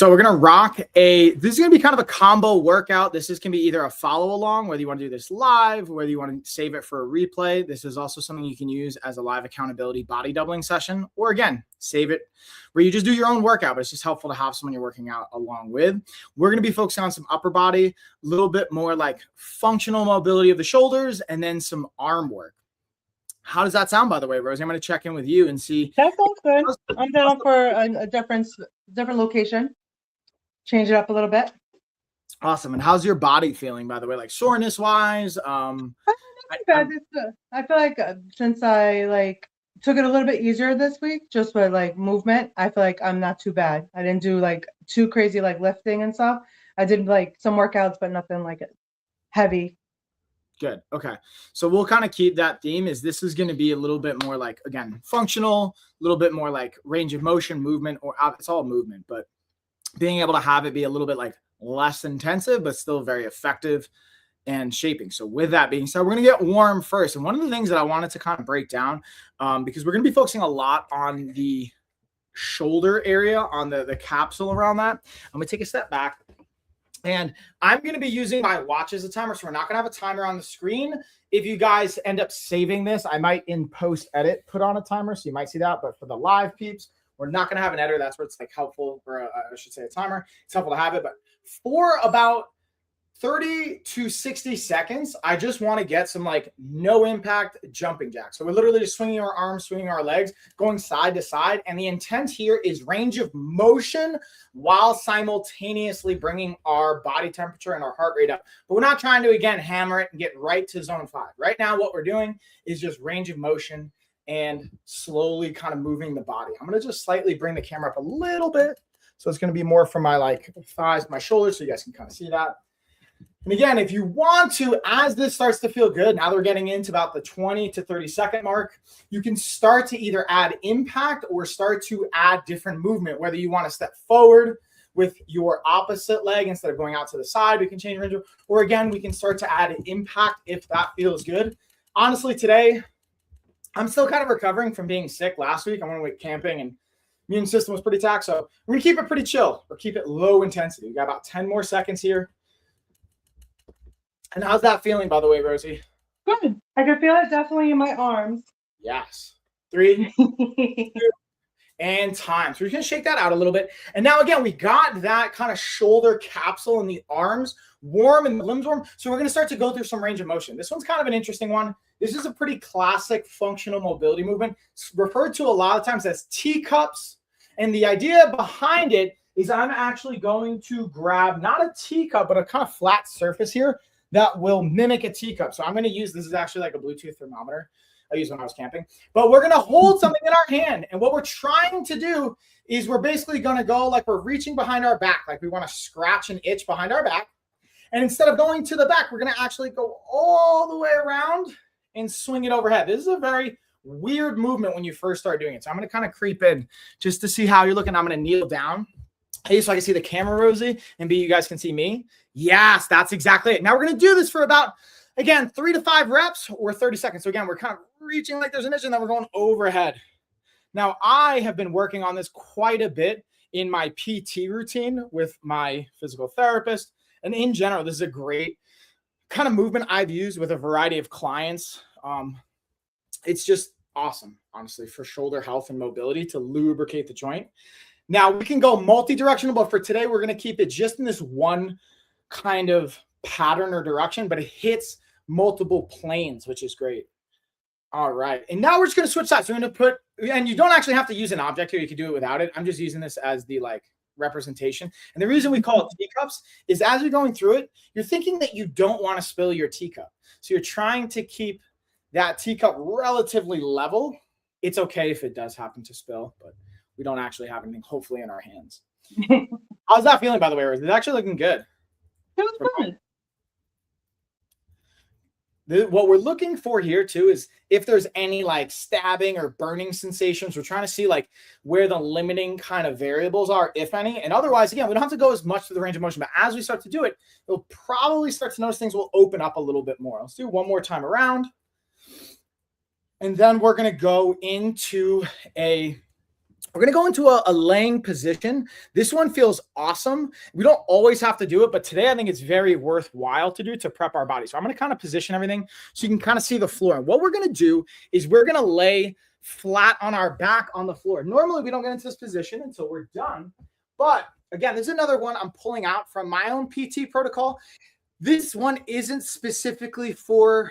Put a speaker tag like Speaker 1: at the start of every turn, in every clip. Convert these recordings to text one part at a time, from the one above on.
Speaker 1: So we're going to rock this is going to be kind of a combo workout. This can be either a follow along, whether you want to do this live, whether you want to save it for a replay. This is also something you can use as a live accountability body doubling session, or again, save it where you just do your own workout, but it's just helpful to have someone you're working out along with. We're going to be focusing on some upper body, a little bit more like functional mobility of the shoulders, and then some arm work. How does that sound, by the way, Rosie? I'm going to check in with you and see.
Speaker 2: That sounds good. I'm down for a different location. Change it up a little bit.
Speaker 1: Awesome. And how's your body feeling, by the way, like soreness wise?
Speaker 2: I feel like since I took it a little bit easier this week, just with movement, I feel like I'm not too bad. I didn't do too crazy lifting and stuff. I did some workouts, but nothing heavy.
Speaker 1: Good. Okay. So we'll kind of keep that theme. This is going to be a little bit more again, functional, a little bit more range of motion, movement, or it's all movement, but being able to have it be a little bit less intensive, but still very effective and shaping. So with that being said, we're going to get warm first. And one of the things that I wanted to kind of break down, because we're going to be focusing a lot on the shoulder area, on the capsule around that. I'm going to take a step back. And I'm going to be using my watch as a timer, so we're not going to have a timer on the screen. If you guys end up saving this, I might in post-edit put on a timer, so you might see that. But for the live peeps, we're not going to have an editor. That's where it's helpful, or I should say a timer. It's helpful to have it. But for about 30 to 60 seconds, I just want to get some no impact jumping jacks. So we're literally just swinging our arms, swinging our legs, going side to side. And the intent here is range of motion while simultaneously bringing our body temperature and our heart rate up. But we're not trying to, again, hammer it and get right to zone 5. Right now, what we're doing is just range of motion and slowly kind of moving the body. I'm going to just slightly bring the camera up a little bit. So it's going to be more from my thighs, my shoulders, so you guys can kind of see that. And again, if you want to, as this starts to feel good, now we're getting into about the 20 to 30 second mark, you can start to either add impact or start to add different movement, whether you want to step forward with your opposite leg instead of going out to the side, we can change range, or again, we can start to add impact if that feels good. Honestly, today, I'm still kind of recovering from being sick last week. I went away camping and immune system was pretty taxed. So we're going to keep it pretty chill or keep it low intensity. We got about 10 more seconds here. And how's that feeling, by the way, Rosie?
Speaker 2: Good. I can feel it definitely in my arms.
Speaker 1: Yes. 3, 2, and time. So we're going to shake that out a little bit. And now, again, we got that kind of shoulder capsule in the arms warm and the limbs warm. So we're going to start to go through some range of motion. This one's kind of an interesting one. This is a pretty classic functional mobility movement. It's referred to a lot of times as teacups. And the idea behind it is I'm actually going to grab not a teacup, but a kind of flat surface here that will mimic a teacup. So I'm going to use, this is actually like a Bluetooth thermometer I used when I was camping, but we're going to hold something in our hand. And what we're trying to do is we're basically going to go like we're reaching behind our back. Like we want to scratch and itch behind our back. And instead of going to the back, we're going to actually go all the way around and swing it overhead. This is a very weird movement when you first start doing it. So I'm going to kind of creep in just to see how you're looking. I'm going to kneel down. A, so I can see the camera, Rosie, and B, you guys can see me. Yes, that's exactly it. Now we're going to do this for about, again, 3 to 5 reps or 30 seconds. So again, we're kind of reaching like there's an itch and then we're going overhead. Now I have been working on this quite a bit in my PT routine with my physical therapist. And in general, this is a great kind of movement I've used with a variety of clients. It's just awesome, honestly, for shoulder health and mobility to lubricate the joint. Now we can go multi-directional, but for today, we're going to keep it just in this one kind of pattern or direction, but it hits multiple planes, which is great. All right. And now we're just going to switch sides. So we're going to put, and you don't actually have to use an object here. You can do it without it. I'm just using this as the representation. And the reason we call it teacups is as you're going through it, you're thinking that you don't want to spill your teacup. So you're trying to keep that teacup relatively level. It's okay if it does happen to spill, but we don't actually have anything, hopefully, in our hands. How's that feeling, by the way? It's actually looking good.
Speaker 2: It was
Speaker 1: good. What we're looking for here, too, is if there's any stabbing or burning sensations. We're trying to see where the limiting kind of variables are, if any. And otherwise, again, we don't have to go as much to the range of motion. But as we start to do it, you'll probably start to notice things will open up a little bit more. Let's do one more time around. And then we're going to go into a We're going to go into a laying position. This one feels awesome. We don't always have to do it, but today I think it's very worthwhile to do to prep our body. So I'm going to kind of position everything so you can kind of see the floor. And what we're going to do is we're going to lay flat on our back on the floor. Normally we don't get into this position until we're done. But again, this is another one I'm pulling out from my own PT protocol. This one isn't specifically for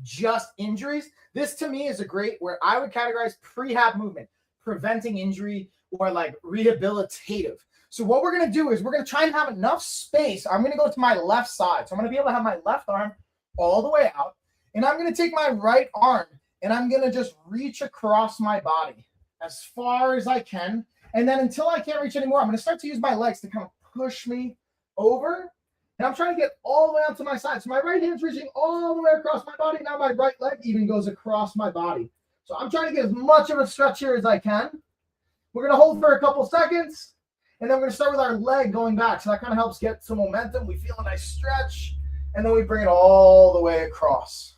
Speaker 1: just injuries. This to me is a great where I would categorize prehab movement, preventing injury, or like rehabilitative. So what we're going to do is we're going to try and have enough space. I'm going to go to my left side. So I'm going to be able to have my left arm all the way out. And I'm going to take my right arm and I'm going to just reach across my body as far as I can. And then until I can't reach anymore, I'm going to start to use my legs to kind of push me over. And I'm trying to get all the way out to my side. So my right hand's reaching all the way across my body. Now my right leg even goes across my body. So I'm trying to get as much of a stretch here as I can. We're going to hold for a couple seconds. And then we're going to start with our leg going back. So that kind of helps get some momentum. We feel a nice stretch. And then we bring it all the way across.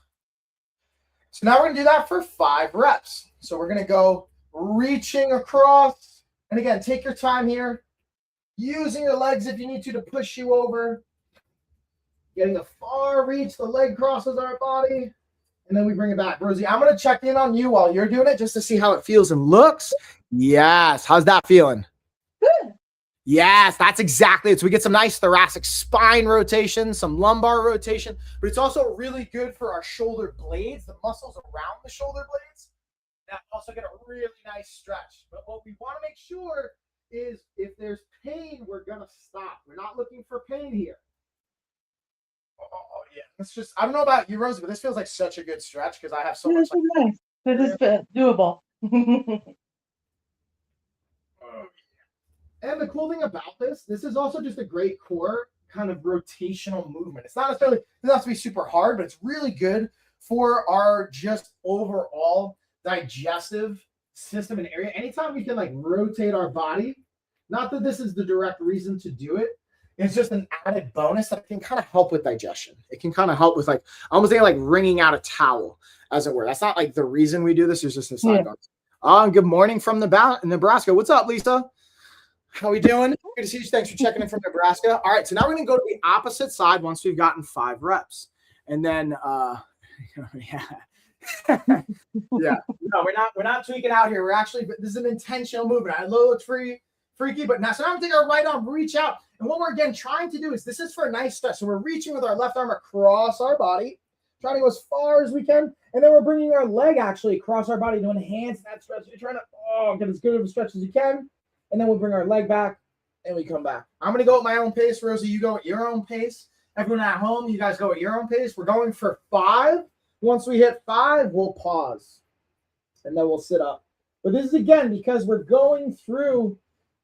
Speaker 1: So now we're going to do that for 5 reps. So we're going to go reaching across. And again, take your time here. Using your legs if you need to push you over. Getting a far reach, the leg crosses our body, and then we bring it back. Rosie, I'm going to check in on you while you're doing it just to see how it feels and looks. Yes. How's that feeling?
Speaker 2: Good.
Speaker 1: Yes, that's exactly it. So we get some nice thoracic spine rotation, some lumbar rotation, but it's also really good for our shoulder blades, the muscles around the shoulder blades. That also get a really nice stretch. But what we want to make sure is if there's pain, we're going to stop. We're not looking for pain here. Oh, yeah. It's just, I don't know about you, Rosie, but this feels like such a good stretch because I have so much.
Speaker 2: Nice. This is doable.
Speaker 1: And the cool thing about this is also just a great core kind of rotational movement. It's not necessarily, it doesn't have to be super hard, but it's really good for our just overall digestive system and area. Anytime we can like rotate our body, not that this is the direct reason to do it, it's just an added bonus that can kind of help with digestion. It can kind of help with like, I almost think like wringing out a towel, as it were. That's not like the reason we do this. It's just a side bonus. Good morning from Nebraska. What's up, Lisa? How we doing? Good to see you. Thanks for checking in from Nebraska. All right, so now we're going to go to the opposite side once we've gotten 5 reps. And then, yeah. Yeah. No, we're not tweaking out here. We're actually, but this is an intentional movement. I know it's freaky, but now, so now I'm taking our right arm, reach out. And what we're again trying to do is this is for a nice stretch. So we're reaching with our left arm across our body, trying to go as far as we can. And then we're bringing our leg actually across our body to enhance that stretch. You're trying to get as good of a stretch as you can. And then we'll bring our leg back and we come back. I'm going to go at my own pace. Rosie, you go at your own pace. Everyone at home, you guys go at your own pace. We're going for 5. Once we hit 5, we'll pause. And then we'll sit up. But this is, again, because we're going through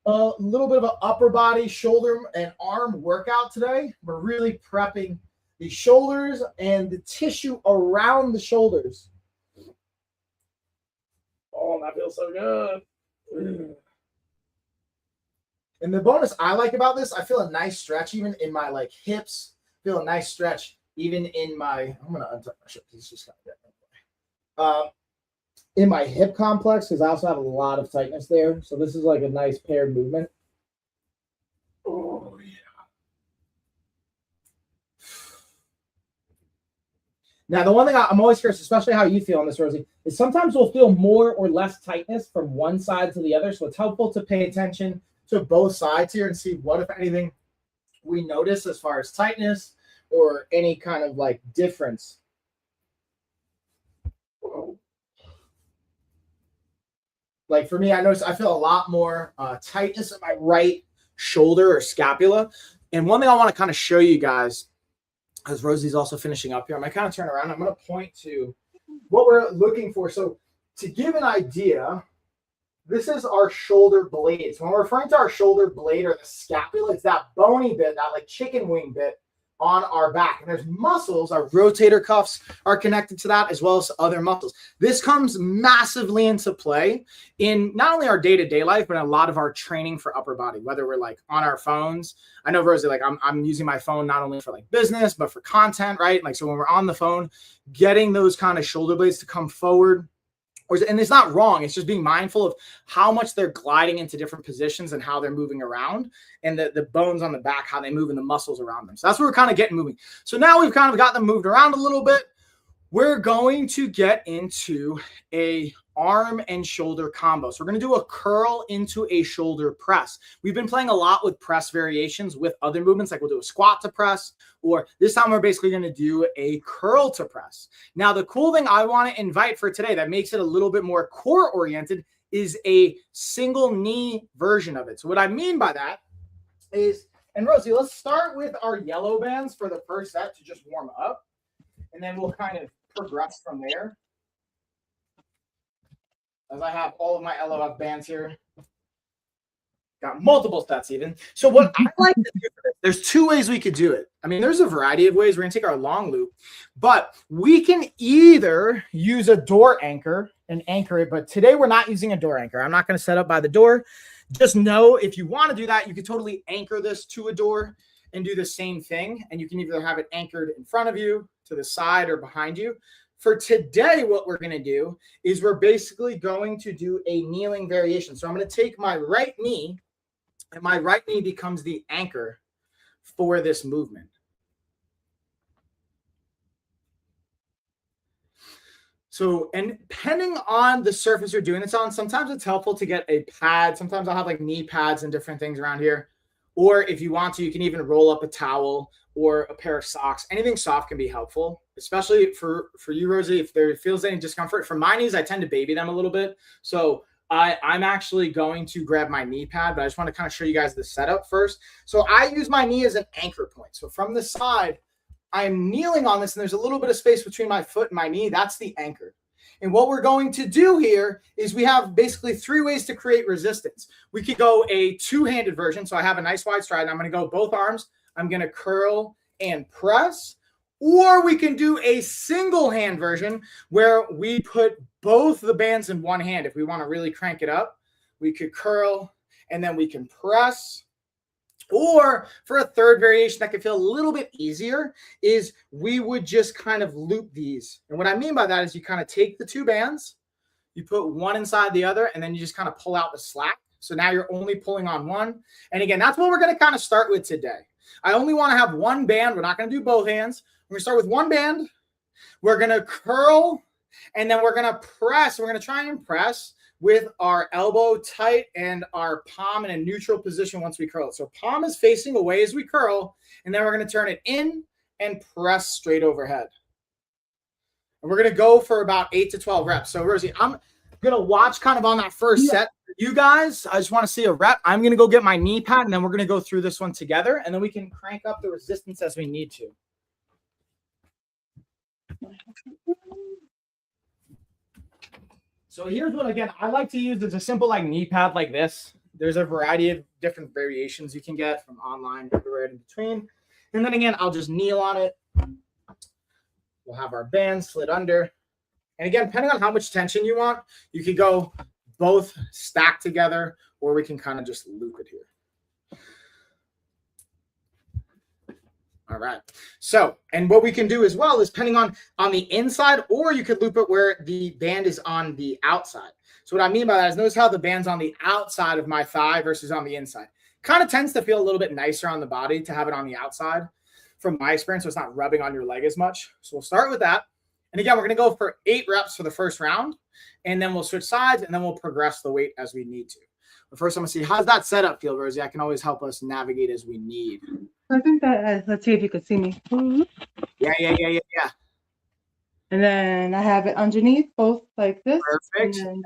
Speaker 1: a little bit of an upper body, shoulder, and arm workout today. We're really prepping the shoulders and the tissue around the shoulders. Oh, that feels so good. And the bonus I like about this, I feel a nice stretch even in my like hips. Feel a nice stretch even in my, I'm going to untuck my shirt. It's just kind of in my hip complex, because I also have a lot of tightness there. So this is like a nice paired movement. Oh, yeah. Now, the one thing I'm always curious, especially how you feel on this, Rosie, is sometimes we'll feel more or less tightness from one side to the other. So it's helpful to pay attention to both sides here and see what, if anything, we notice as far as tightness or any kind of like difference. Like for me, I notice I feel a lot more tightness in my right shoulder or scapula. And one thing I want to kind of show you guys, as Rosie's also finishing up here, I'm going to kind of turn around. I'm going to point to what we're looking for. So to give an idea, this is our shoulder blade. So when we're referring to our shoulder blade or the scapula, it's that bony bit, that like chicken wing bit on our back. And there's muscles, our rotator cuffs are connected to that, as well as other muscles. This comes massively into play in not only our day-to-day life, but in a lot of our training for upper body, whether we're like on our phones. I know, Rosie, like I'm using my phone not only for like business, but for content, right? Like, so when we're on the phone, getting those kind of shoulder blades to come forward and it's not wrong. It's just being mindful of how much they're gliding into different positions and how they're moving around, and the bones on the back, how they move, and the muscles around them. So that's what we're kind of getting moving. So now we've kind of got them moved around a little bit. We're going to get into a arm and shoulder combo. So we're going to do a curl into a shoulder press. We've been playing a lot with press variations with other movements, like we'll do a squat to press, or this time we're basically going to do a curl to press. Now, the cool thing I want to invite for today that makes it a little bit more core oriented is a single knee version of it. So what I mean by that is, and Rosie, let's start with our yellow bands for the first set to just warm up, and then we'll kind of progress from there. As I have all of my LOF bands here. Got multiple sets even. So what I like to do for this, there's two ways we could do it. I mean, there's a variety of ways. We're going to take our long loop, but we can either use a door anchor and anchor it, but today we're not using a door anchor. I'm not going to set up by the door. Just know if you want to do that, you could totally anchor this to a door and do the same thing. And you can either have it anchored in front of you, to the side, or behind you. For today, what we're going to do is we're basically going to do a kneeling variation. So I'm going to take my right knee, and my right knee becomes the anchor for this movement. So, and depending on the surface you're doing this on, sometimes it's helpful to get a pad. Sometimes I'll have like knee pads and different things around here. Or if you want to, you can even roll up a towel or a pair of socks. Anything soft can be helpful, especially for you, Rosie, if there feels any discomfort. For my knees, I tend to baby them a little bit. So I'm actually going to grab my knee pad, but I just want to kind of show you guys the setup first. So I use my knee as an anchor point. So from the side, I'm kneeling on this, and there's a little bit of space between my foot and my knee. That's the anchor. And what we're going to do here is we have basically three ways to create resistance. We could go a two-handed version. So I have a nice wide stride, and I'm going to go both arms. I'm going to curl and press. Or we can do a single hand version where we put both the bands in one hand. If we want to really crank it up, we could curl and then we can press. Or for a third variation that could feel a little bit easier is we would just kind of loop these. And what I mean by that is you kind of take the two bands, you put one inside the other, and then you just kind of pull out the slack. So now you're only pulling on one. And again, that's what we're going to kind of start with today. I only want to have one band. We're not going to do both hands. We're going to start with one band. We're going to curl, and then we're going to press. We're going to try and press with our elbow tight and our palm in a neutral position once we curl it. So palm is facing away as we curl, and then we're going to turn it in and press straight overhead. And we're going to go for about 8 to 12 reps. So Rosie, I'm going to watch kind of on that first set. You guys, I just want to see a rep. I'm going to go get my knee pad, and then we're going to go through this one together, and then we can crank up the resistance as we need to. So here's what, again, I like to use. There's a simple like knee pad like this. There's a variety of different variations you can get from online, everywhere in between. And then again, I'll just kneel on it. We'll have our band slid under. And again, depending on how much tension you want, you could go both stacked together, or we can kind of just loop it here. All right. So, and what we can do as well is depending on the inside, or you could loop it where the band is on the outside. So what I mean by that is notice how the band's on the outside of my thigh versus on the inside. Kind of tends to feel a little bit nicer on the body to have it on the outside from my experience, so it's not rubbing on your leg as much. So we'll start with that. And again, we're going to go for 8 reps for the first round, and then we'll switch sides, and then we'll progress the weight as we need to. But first, I'm going to see, how's that setup feel, Rosie? I can always help us navigate as we need.
Speaker 2: I think that, let's see if you could see me.
Speaker 1: Yeah.
Speaker 2: And then I have it underneath, both like this.
Speaker 1: Perfect.
Speaker 2: And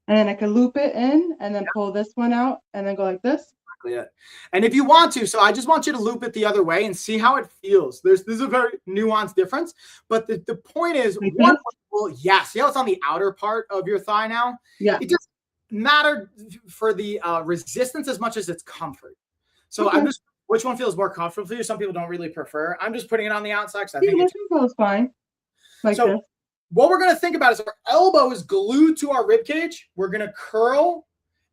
Speaker 2: then I can loop it in and then pull this one out and then go like this.
Speaker 1: Exactly it. And if you want to, so I just want you to loop it the other way and see how it feels. There's a very nuanced difference, but the point is, see how it's on the outer part of your thigh now?
Speaker 2: Yeah.
Speaker 1: It doesn't matter for the resistance as much as it's comfort. So
Speaker 2: okay.
Speaker 1: I'm just, which one feels more comfortable for you? Some people don't really prefer. I'm just putting it on the outside because I think
Speaker 2: this one feels fine. Like so this.
Speaker 1: What we're going to think about is our elbow is glued to our rib cage. We're going to curl,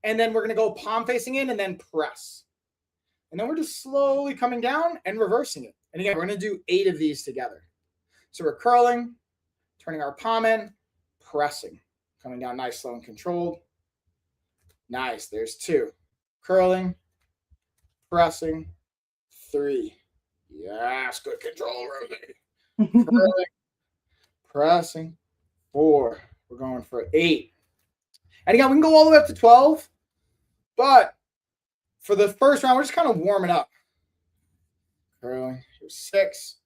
Speaker 1: and then we're going to go palm facing in and then press. And then we're just slowly coming down and reversing it. And again, we're going to do 8 of these together. So we're curling, turning our palm in, pressing. Coming down nice, slow, and controlled. Nice. There's 2. Curling, pressing, 3. Yes, good control, Rosie. Curling, pressing, 4. We're going for 8. And again, we can go all the way up to 12, but for the first round, we're just kind of warming up. Curling, here's 6.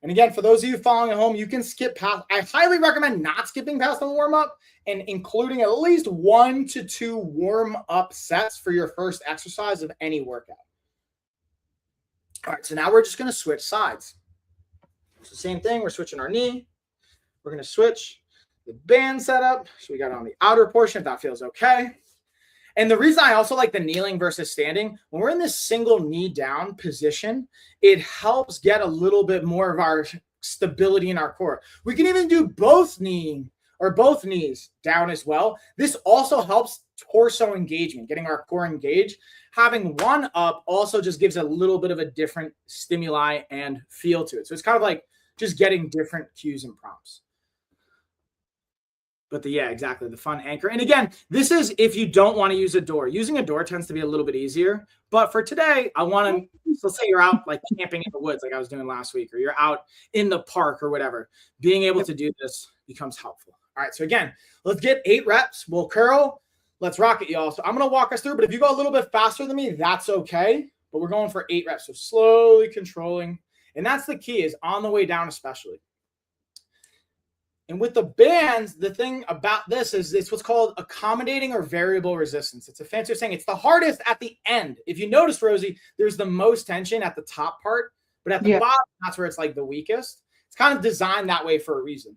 Speaker 1: And again, for those of you following at home, you can skip past. I highly recommend not skipping past the warm-up and including at least 1 to 2 warm-up sets for your first exercise of any workout. All right, so now we're just going to switch sides. It's the same thing. We're switching our knee. We're going to switch the band setup. So we got it on the outer portion, if that feels okay. And the reason I also like the kneeling versus standing, when we're in this single knee down position, it helps get a little bit more of our stability in our core. We can even do both knees down as well. This also helps torso engagement, getting our core engaged. Having one up also just gives a little bit of a different stimuli and feel to it. So it's kind of like just getting different cues and prompts. But yeah, exactly. The fun anchor. And again, this is if you don't want to use a door. Using a door tends to be a little bit easier. But for today, I want to, so say you're out like camping in the woods like I was doing last week, or you're out in the park or whatever. Being able to do this becomes helpful. All right, so again, let's get 8 reps. We'll curl. Let's rock it, y'all. So I'm going to walk us through, but if you go a little bit faster than me, that's okay. But we're going for 8 reps. So slowly controlling. And that's the key, is on the way down especially. And with the bands, the thing about this is it's what's called accommodating or variable resistance. It's a fancy way of saying it's the hardest at the end. If you notice, Rosie, there's the most tension at the top part, but at the bottom, that's where it's like the weakest. It's kind of designed that way for a reason.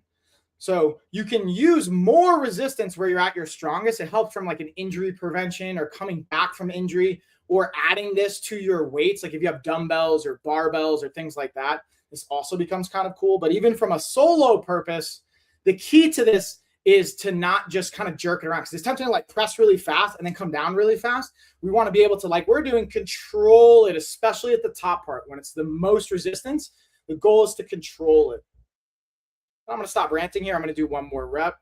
Speaker 1: So you can use more resistance where you're at your strongest. It helps from like an injury prevention or coming back from injury, or adding this to your weights. Like if you have dumbbells or barbells or things like that, this also becomes kind of cool. But even from a solo purpose, the key to this is to not just kind of jerk it around, because it's tempting to like press really fast and then come down really fast. We want to be able to, like we're doing, control it, especially at the top part when it's the most resistance. The goal is to control it. I'm going to stop ranting here. I'm going to do one more rep.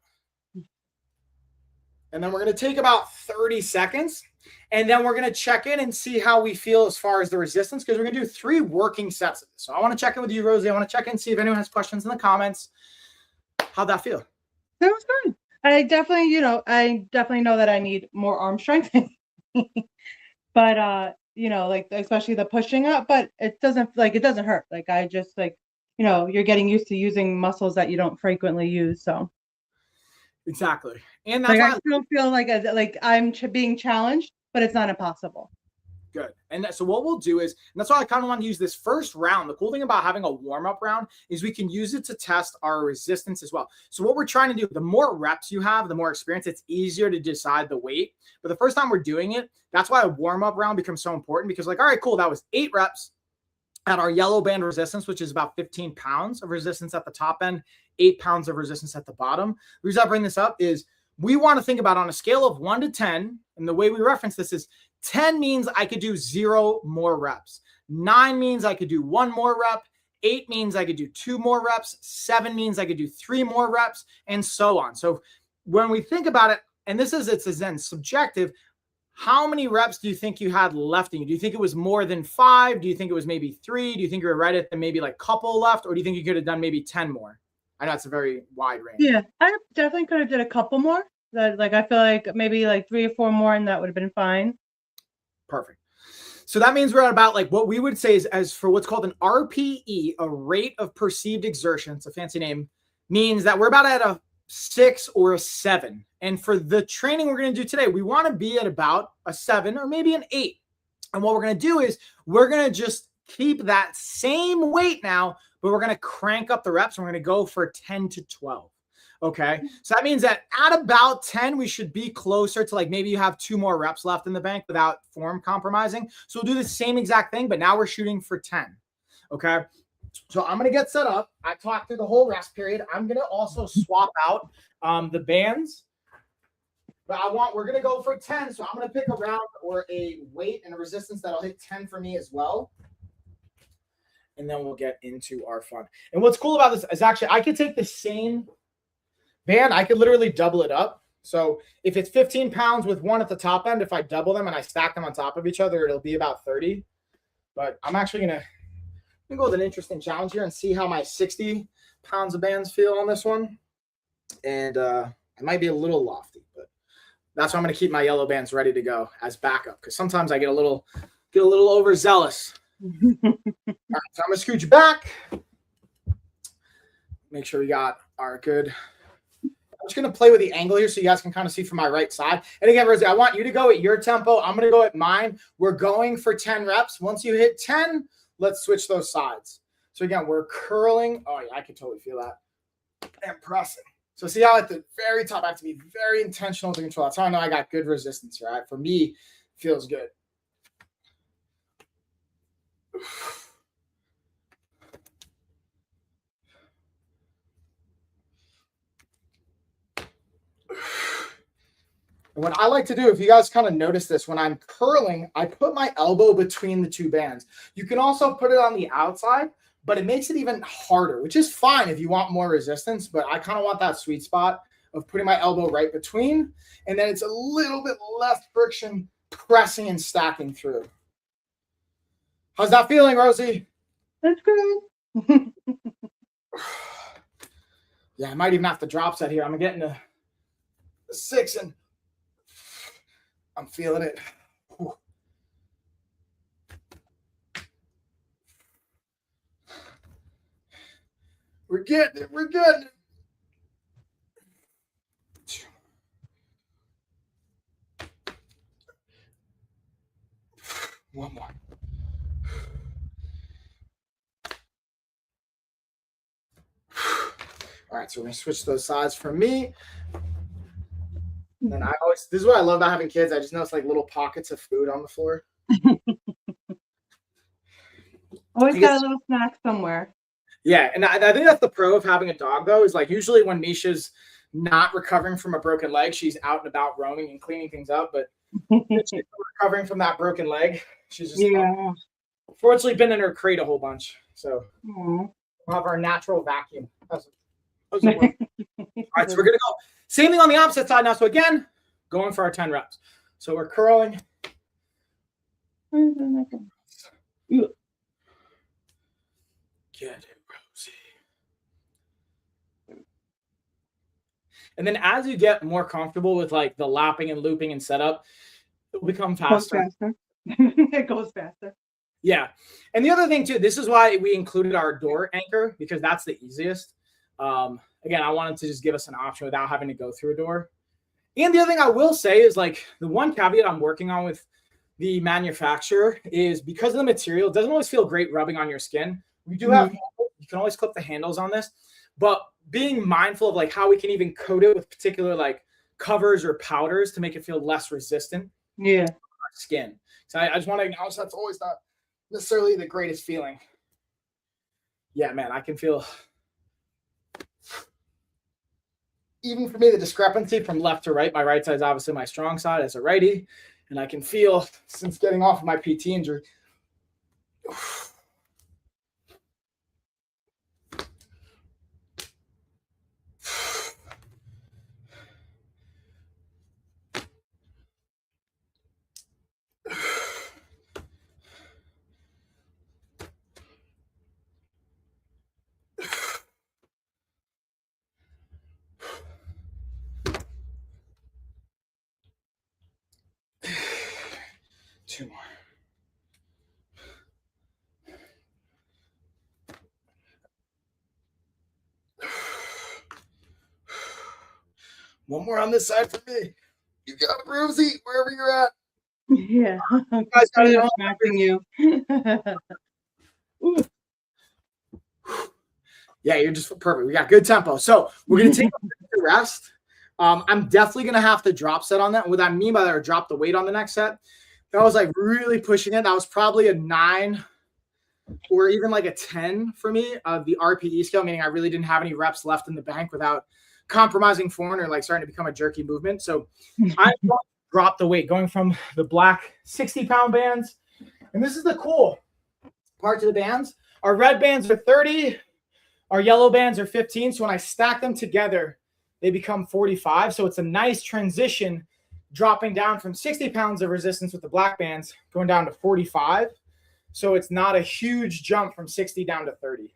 Speaker 1: And then we're going to take about 30 seconds. And then we're going to check in and see how we feel as far as the resistance, because we're going to do 3 working sets of this. So I want to check in with you, Rosie. I want to check in and see if anyone has questions in the comments. How'd that feel?
Speaker 2: That was good. I definitely know that I need more arm strength. But like especially the pushing up, but it doesn't hurt. Like I just you're getting used to using muscles that you don't frequently use. So
Speaker 1: exactly. And that's
Speaker 2: like, I still feel like I'm being challenged, but it's not impossible.
Speaker 1: Good. And so what we'll do is, and that's why I kind of want to use this first round. The cool thing about having a warm-up round is we can use it to test our resistance as well. So what we're trying to do, the more reps you have, the more experience, it's easier to decide the weight. But the first time we're doing it, that's why a warm-up round becomes so important, because like, all right, cool. That was 8 reps at our yellow band resistance, which is about 15 pounds of resistance at the top end, 8 pounds of resistance at the bottom. The reason I bring this up is we want to think about on a scale of 1 to 10, and the way we reference this is 10 means I could do 0 more reps. 9 means I could do 1 more rep. 8 means I could do 2 more reps. 7 means I could do 3 more reps, and so on. So when we think about it, and it's then subjective, how many reps do you think you had left in you? Do you think it was more than 5? Do you think it was maybe 3? Do you think you were right at the maybe like couple left? Or do you think you could have done maybe 10 more? I know it's a very wide range.
Speaker 2: Yeah, I definitely could have did a couple more. Like I feel like maybe like 3 or 4 more, and that would have been fine.
Speaker 1: Perfect. So that means we're at about like what we would say is, as for what's called an RPE, a rate of perceived exertion, it's a fancy name, means that we're about at a 6 or a 7. And for the training we're going to do today, we want to be at about a 7 or maybe an 8. And what we're going to do is we're going to just keep that same weight now, but we're going to crank up the reps. And we're going to go for 10 to 12. Okay. So that means that at about 10, we should be closer to like maybe you have 2 more reps left in the bank without form compromising. So we'll do the same exact thing, but now we're shooting for 10. Okay. So I'm going to get set up. I talked through the whole rest period. I'm going to also swap out the bands, but we're going to go for 10. So I'm going to pick a round or a weight and a resistance that'll hit 10 for me as well. And then we'll get into our fun. And what's cool about this is actually I could take the same band, I could literally double it up. So if it's 15 pounds with one at the top end, if I double them and I stack them on top of each other, it'll be about 30. But I'm actually going to go with an interesting challenge here and see how my 60 pounds of bands feel on this one. And it might be a little lofty, but that's why I'm going to keep my yellow bands ready to go as backup, because sometimes I get a little overzealous. All right, so I'm going to scooch back. Make sure we got our good. I'm just going to play with the angle here so you guys can kind of see from my right side. And again, Rosie, I want you to go at your tempo. I'm going to go at mine. We're going for 10 reps. Once you hit 10, let's switch those sides. So again, we're curling. Oh, yeah, I can totally feel that. And pressing. So see how at the very top, I have to be very intentional to control. That's how I know I got good resistance here. Right? For me, it feels good. What I like to do, if you guys kind of notice this, when I'm curling, I put my elbow between the two bands. You can also put it on the outside, but it makes it even harder, which is fine if you want more resistance, but I kind of want that sweet spot of putting my elbow right between, and then it's a little bit less friction pressing and stacking through. How's that feeling, Rosie?
Speaker 2: That's good.
Speaker 1: Yeah, I might even have to drop set here. I'm getting to 6 and I'm feeling it. Whew. We're getting it. We're getting it. One more. All right, so we're going to switch those sides for me. And then this is what I love about having kids. I just notice like little pockets of food on the floor.
Speaker 2: Always got a little snack somewhere.
Speaker 1: Yeah, and I think that's the pro of having a dog, though, is like usually when Misha's not recovering from a broken leg, she's out and about roaming and cleaning things up. But she's recovering from that broken leg. She's just fortunately been in her crate a whole bunch. So we'll have our natural vacuum. All right, so we're going to go. Same thing on the opposite side now. So again, going for our 10 reps. So we're curling. Get it, Rosie. And then as you get more comfortable with like the lapping and looping and setup, it'll become faster.
Speaker 2: It goes faster.
Speaker 1: Yeah. And the other thing too, this is why we included our door anchor, because that's the easiest. Again, I wanted to just give us an option without having to go through a door. And the other thing I will say is like the one caveat I'm working on with the manufacturer is because of the material, it doesn't always feel great rubbing on your skin. We do have, you can always clip the handles on this, but being mindful of like how we can even coat it with particular like covers or powders to make it feel less resistant.
Speaker 2: Yeah.
Speaker 1: To our skin. So I just want to acknowledge that's always not necessarily the greatest feeling. Yeah, man, I can feel, even for me, the discrepancy from left to right. My right side is obviously my strong side as a righty. And I can feel, since getting off of my PT injury, two more. One more on this side for me. You got it, Rosie, wherever you're at.
Speaker 2: Yeah.
Speaker 1: You guys got it.
Speaker 2: Smacking you.
Speaker 1: Yeah, you're just perfect. We got good tempo. So we're going to take a rest. I'm definitely going to have to drop set on that. What I mean by that, or drop the weight on the next set. That was like really pushing it. That was probably a 9 or even like a 10 for me of the RPE scale, meaning I really didn't have any reps left in the bank without compromising form or like starting to become a jerky movement. So I dropped the weight going from the black 60-pound bands. And this is the cool part to the bands. Our red bands are 30. Our yellow bands are 15. So when I stack them together, they become 45. So it's a nice transition, dropping down from 60 pounds of resistance with the black bands, going down to 45. So it's not a huge jump from 60 down to 30.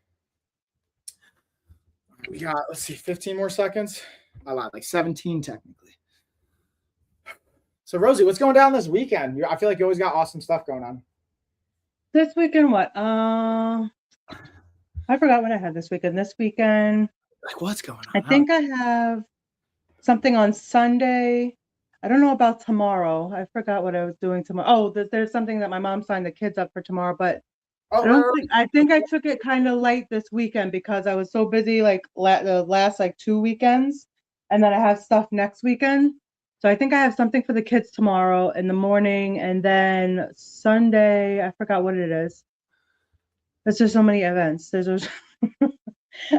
Speaker 1: We got, let's see, 15 more seconds. I lied, like 17 technically. So Rosie, what's going down this weekend? I feel like you always got awesome stuff going on.
Speaker 2: This weekend, what? I forgot what I had this weekend. This weekend,
Speaker 1: Like, what's going on?
Speaker 2: I think I have something on Sunday. I don't know about tomorrow. I forgot what I was doing tomorrow. Oh, there's something that my mom signed the kids up for tomorrow, but I think I took it kind of light this weekend because I was so busy like the last like 2 weekends, and then I have stuff next weekend. So I think I have something for the kids tomorrow in the morning, and then Sunday, I forgot what it is. There's just so many events.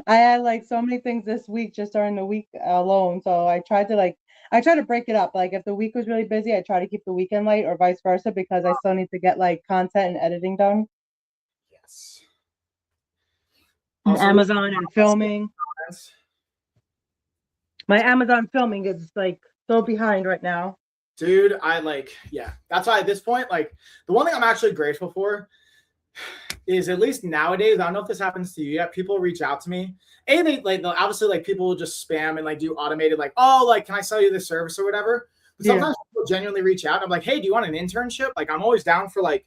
Speaker 2: I had like so many things this week just during the week alone. So I try to break it up. Like if the week was really busy, I try to keep the weekend light or vice versa because I still need to get like content and editing done.
Speaker 1: Yes.
Speaker 2: And Amazon and filming. My Amazon filming is like so behind right now.
Speaker 1: Dude, that's why at this point, like the one thing I'm actually grateful for is at least nowadays, I don't know if this happens to you yet, people reach out to me. And they'll obviously like people will just spam and like do automated, like, oh, like, can I sell you this service or whatever? But sometimes people genuinely reach out. I'm like, hey, do you want an internship? Like, I'm always down for like,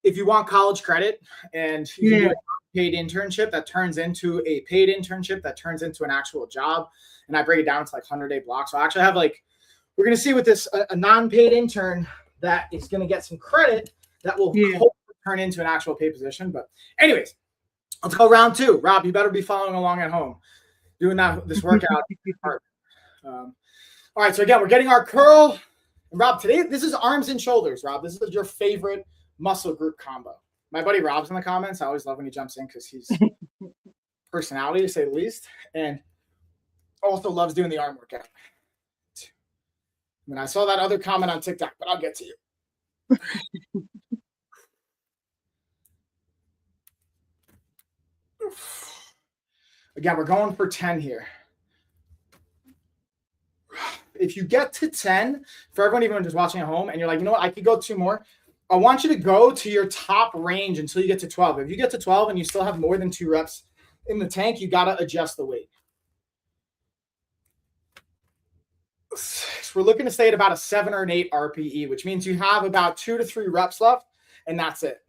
Speaker 1: if you want college credit and you can do a paid internship that turns into a paid internship that turns into an actual job. And I break it down to like 100-day blocks. So I actually have like, we're going to see with this, a non-paid intern that is going to get some credit that will hopefully turn into an actual paid position. But anyways, let's go round 2. Rob, you better be following along at home, doing this workout. All right, so again, we're getting our curl. And Rob, today, this is arms and shoulders, Rob. This is your favorite muscle group combo. My buddy Rob's in the comments. I always love when he jumps in because he's personality, to say the least, and also loves doing the arm workout. And I saw that other comment on TikTok, but I'll get to you. Again, we're going for 10 here. If you get to 10, for everyone even just watching at home, and you're like, you know what, I could go 2 more, I want you to go to your top range until you get to 12. If you get to 12 and you still have more than 2 reps in the tank, you got to adjust the weight. So we're looking to stay at about a 7 or an 8 RPE, which means you have about 2 to 3 reps left, and that's it.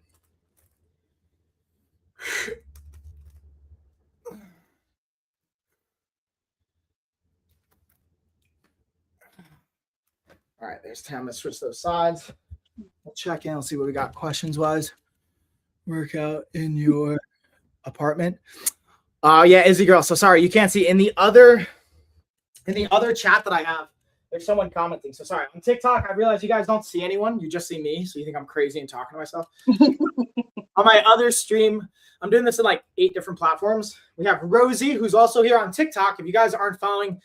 Speaker 1: All right, there's 10. Let's switch those sides. We'll check in. Let's see what we got questions-wise. Workout in your apartment. Yeah, Izzy girl. So sorry, you can't see in the other chat that I have. There's someone commenting. So sorry. On TikTok, I realize you guys don't see anyone. You just see me. So you think I'm crazy and talking to myself. On my other stream, I'm doing this in like 8 different platforms. We have Rosie, who's also here on TikTok. If you guys aren't following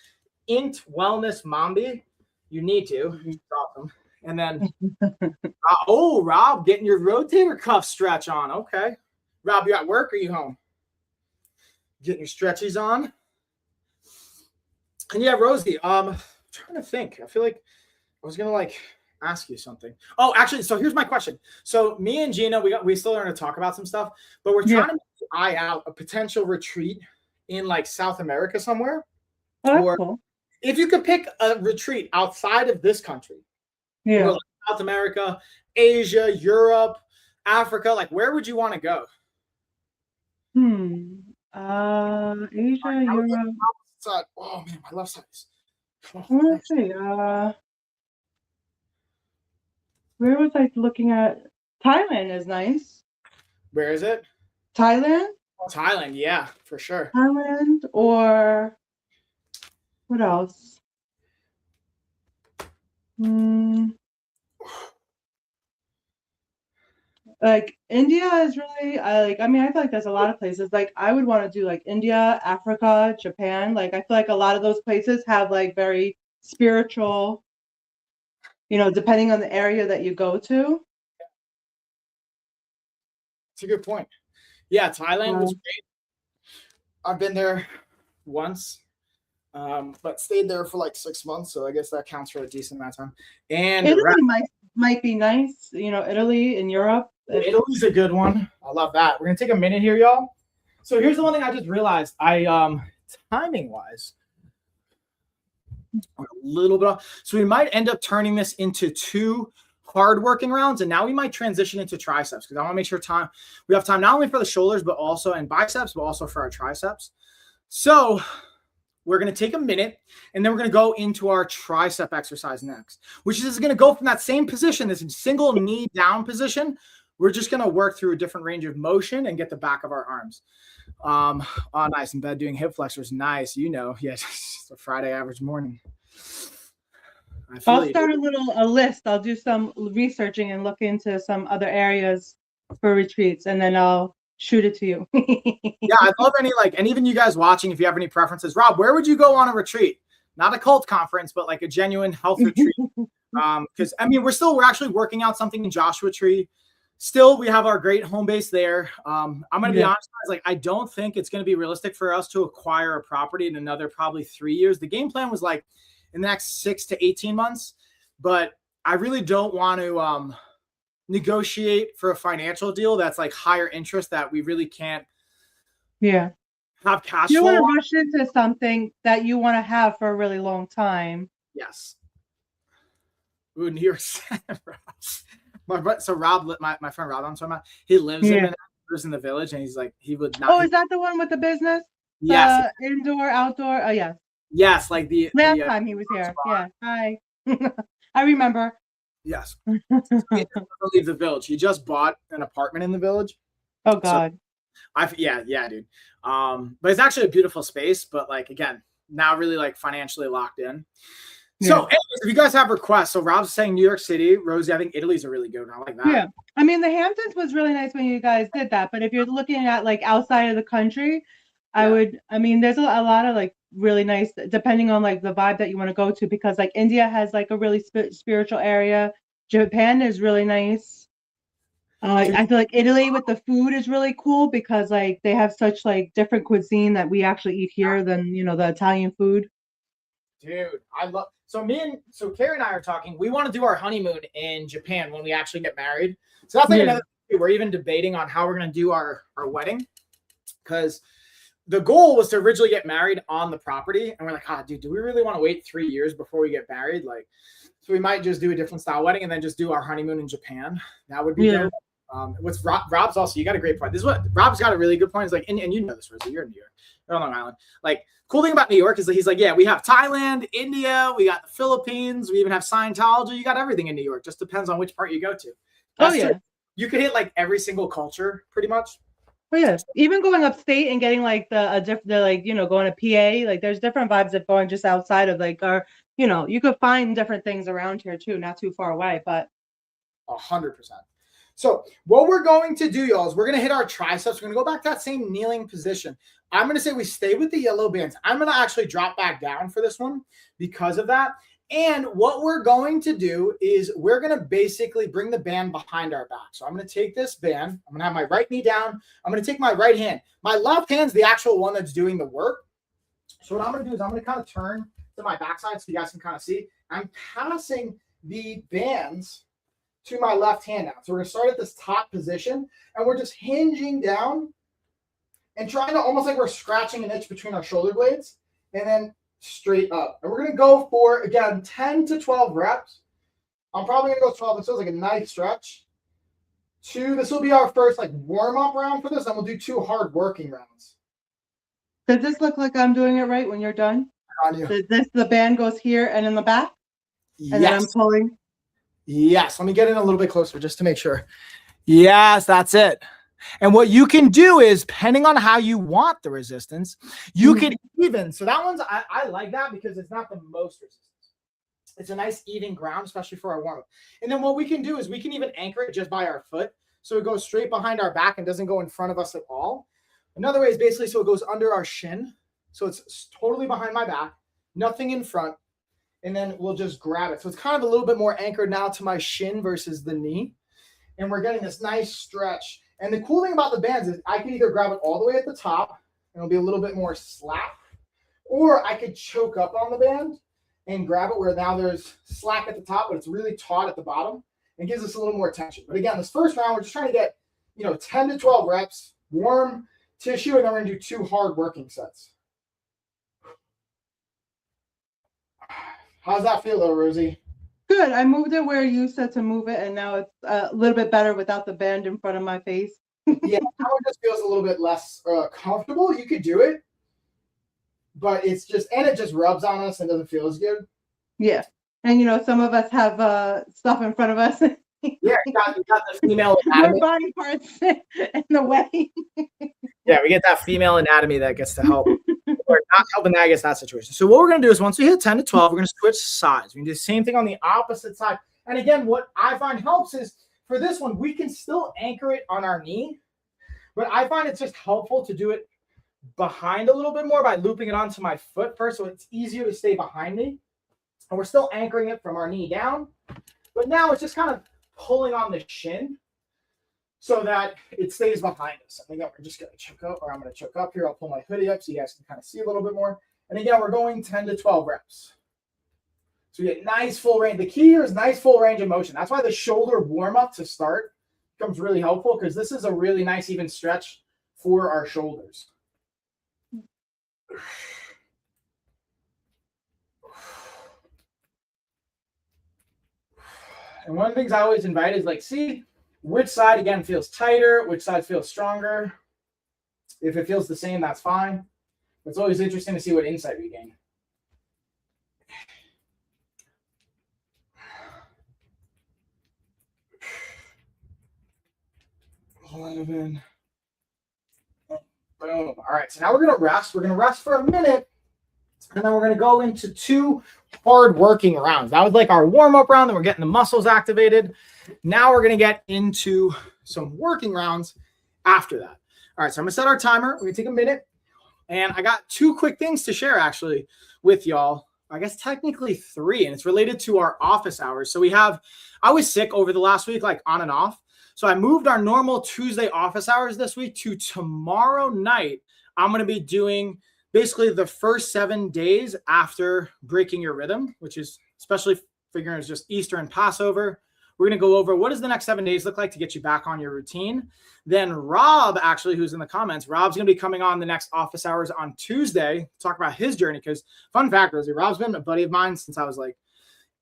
Speaker 1: Int Wellness Mombi, you need to. It's awesome. And then, Rob, getting your rotator cuff stretch on. Okay. Rob, you at work or you home? Getting your stretchies on. And yeah, Rosie, I'm trying to think. I feel like I was going to ask you something. Oh, actually, so here's my question. So me and Gina, we still learn to talk about some stuff, but we're trying to eye out a potential retreat in like South America somewhere. Or cool. If you could pick a retreat outside of this country, like South America, Asia, Europe, Africa, like where would you want to go?
Speaker 2: Asia, Europe.
Speaker 1: Oh man, my left side is.
Speaker 2: Let's see. Where was I looking at? Thailand is nice.
Speaker 1: Where is it?
Speaker 2: Thailand?
Speaker 1: Thailand, yeah, for sure.
Speaker 2: Thailand, or what else? Like India is really, I feel like there's a lot of places. Like I would want to do like India, Africa, Japan. Like I feel like a lot of those places have like very spiritual, depending on the area that you go to.
Speaker 1: It's a good point. Yeah, Thailand was great. I've been there once. But stayed there for like 6 months, so I guess that counts for a decent amount of time. And
Speaker 2: Italy might be nice, Italy and Europe.
Speaker 1: Italy's a good one. I love that. We're gonna take a minute here, y'all. So here's the one thing I just realized. Timing wise, a little bit off. So we might end up turning this into 2 hard working rounds, and now we might transition into triceps because I want to make sure we have time not only for the shoulders but also and biceps, but also for our triceps. So we're going to take a minute, and then we're going to go into our tricep exercise next, which is going to go from that same position, this single knee down position. We're just going to work through a different range of motion and get the back of our arms. Nice. In bed doing hip flexors. Nice. Yes, it's a Friday average morning.
Speaker 2: I'll start a list. I'll do some researching and look into some other areas for retreats, and then I'll shoot it to you.
Speaker 1: Yeah, I'd love and even you guys watching, if you have any preferences. Rob, where would you go on a retreat? Not a cult conference, but like a genuine health retreat. Because we're actually working out something in Joshua Tree. Still, we have our great home base there. I'm going to be honest, guys, I don't think it's going to be realistic for us to acquire a property in another probably 3 years. The game plan was in the next 6 to 18 months, but I really don't want to negotiate for a financial deal that's higher interest that we really can't have cash
Speaker 2: flow. You want to rush
Speaker 1: on.
Speaker 2: into something that you want to have for a really long time.
Speaker 1: Yes. Ooh, New York City. So Rob, my friend Rob, I'm talking about, he lives in the village, and he's he would not.
Speaker 2: Oh, is that the one with the business?
Speaker 1: Yes.
Speaker 2: Indoor, outdoor. Oh, yes.
Speaker 1: Yes, the
Speaker 2: last time he was here. Yeah. Hi. I remember.
Speaker 1: Yes. He doesn't leave the village. He just bought an apartment in the village.
Speaker 2: Oh God.
Speaker 1: So dude. But it's actually a beautiful space, but again, now really financially locked in. Yeah. So anyways, if you guys have requests, so Rob's saying New York City, Rosie, I think Italy's a really good one. I like that.
Speaker 2: Yeah. The Hamptons was really nice when you guys did that, but if you're looking at outside of the country, there's a lot of really nice, depending on the vibe that you want to go to, because India has a really spiritual area. Japan is really nice. I feel Italy with the food is really cool because they have such different cuisine that we actually eat here than the Italian food.
Speaker 1: Dude, I love. So Carrie and I are talking. We want to do our honeymoon in Japan when we actually get married. So that's another thing. We're even debating on how we're going to do our wedding, because the goal was to originally get married on the property, and we're like, dude, do we really want to wait 3 years before we get married? So we might just do a different style wedding and then just do our honeymoon in Japan. That would be dope. What's Rob's also, you got a great point. This is what Rob's got a really good point. Is and you know this, Rosie, you're in New York, you're on Long Island. Cool thing about New York is that he's we have Thailand, India, we got the Philippines, we even have Scientology. You got everything in New York. Just depends on which part you go to. That's true. You could hit every single culture pretty much.
Speaker 2: Oh yeah, even going upstate and getting going to PA, there's different vibes of going just outside of you could find different things around here too, not too far away, but
Speaker 1: 100%. So what we're going to do, y'all, is we're going to hit our triceps. We're going to go back to that same kneeling position. I'm going to say we stay with the yellow bands. I'm going to actually drop back down for this one because of that. And what we're going to do is we're going to basically bring the band behind our back. So I'm going to take this band. I'm going to have my right knee down. I'm going to take my right hand. My left hand's the actual one that's doing the work. So what I'm going to do is I'm going to kind of turn to my backside so you guys can kind of see. I'm passing the bands to my left hand now. So we're going to start at this top position, and we're just hinging down and trying to almost we're scratching an itch between our shoulder blades, and then straight up. And we're going to go for, again, 10 to 12 reps. I'm probably going to go 12. This feels like a nice stretch. 2, this will be our first warm-up round for this, and we'll do 2 hard working rounds.
Speaker 2: Does this look like I'm doing it right when you're done?
Speaker 1: On you.
Speaker 2: The band goes here and in the back? And then I'm pulling?
Speaker 1: Yes, let me get in a little bit closer just to make sure. Yes, that's it. And what you can do is, depending on how you want the resistance, you can even. So that one's, I like that because it's not the most resistance. It's a nice even ground, especially for our warm-up. And then what we can do is we can even anchor it just by our foot. So it goes straight behind our back and doesn't go in front of us at all. Another way is basically so it goes under our shin. So it's totally behind my back, nothing in front. And then we'll just grab it. So it's kind of a little bit more anchored now to my shin versus the knee. And we're getting this nice stretch. And the cool thing about the bands is I can either grab it all the way at the top, and it'll be a little bit more slack, Or I could choke up on the band and grab it where now there's slack at the top, but it's really taut at the bottom and gives us a little more tension. But again, this first round, we're just trying to get, 10 to 12 reps, warm tissue, and then we're going to do 2 hard working sets. How's that feel though, Rosie?
Speaker 2: Good. I moved it where you said to move it, and now it's a little bit better without the band in front of my face.
Speaker 1: Yeah, now it just feels a little bit less comfortable. You could do it, but it just rubs on us and doesn't feel as good.
Speaker 2: Yeah. And some of us have stuff in front of us.
Speaker 1: Yeah, you got the female anatomy.
Speaker 2: More body parts in the way.
Speaker 1: Yeah, we get that female anatomy that gets to help. Or not helping that, I guess, that situation. So what we're going to do is once we hit 10 to 12, we're going to switch sides. We can do the same thing on the opposite side. And again, what I find helps is for this one, we can still anchor it on our knee, but I find it's just helpful to do it behind a little bit more by looping it onto my foot first, so it's easier to stay behind me. And we're still anchoring it from our knee down, but now it's just kind of pulling on the shin so that it stays behind us. I think we're just going to choke up, or I'm going to choke up here. I'll pull my hoodie up so you guys can kind of see a little bit more. And again, we're going 10 to 12 reps. So we get nice full range. The key here is nice full range of motion. That's why the shoulder warm up to start becomes really helpful, because this is a really nice even stretch for our shoulders. And one of the things I always invite is see which side, again, feels tighter, which side feels stronger. If it feels the same, that's fine. It's always interesting to see what insight we gain. Boom. All right, so now we're going to rest. We're going to rest for a minute, and then we're going to go into 2 hard working rounds. That was our warm-up round, then we're getting the muscles activated. Now we're going to get into some working rounds after that. All right, so I'm going to set our timer. We're going to take a minute, and I got 2 quick things to share, actually, with y'all. I guess technically 3, and it's related to our office hours. So I was sick over the last week, on and off. So I moved our normal Tuesday office hours this week to tomorrow night. I'm going to be doing basically the first 7 days after breaking your rhythm, which is especially figuring it's just Easter and Passover. We're going to go over what does the next 7 days look like to get you back on your routine. Then Rob, actually, who's in the comments, Rob's going to be coming on the next office hours on Tuesday to talk about his journey. Because fun fact, Rosie, Rob's been a buddy of mine since I was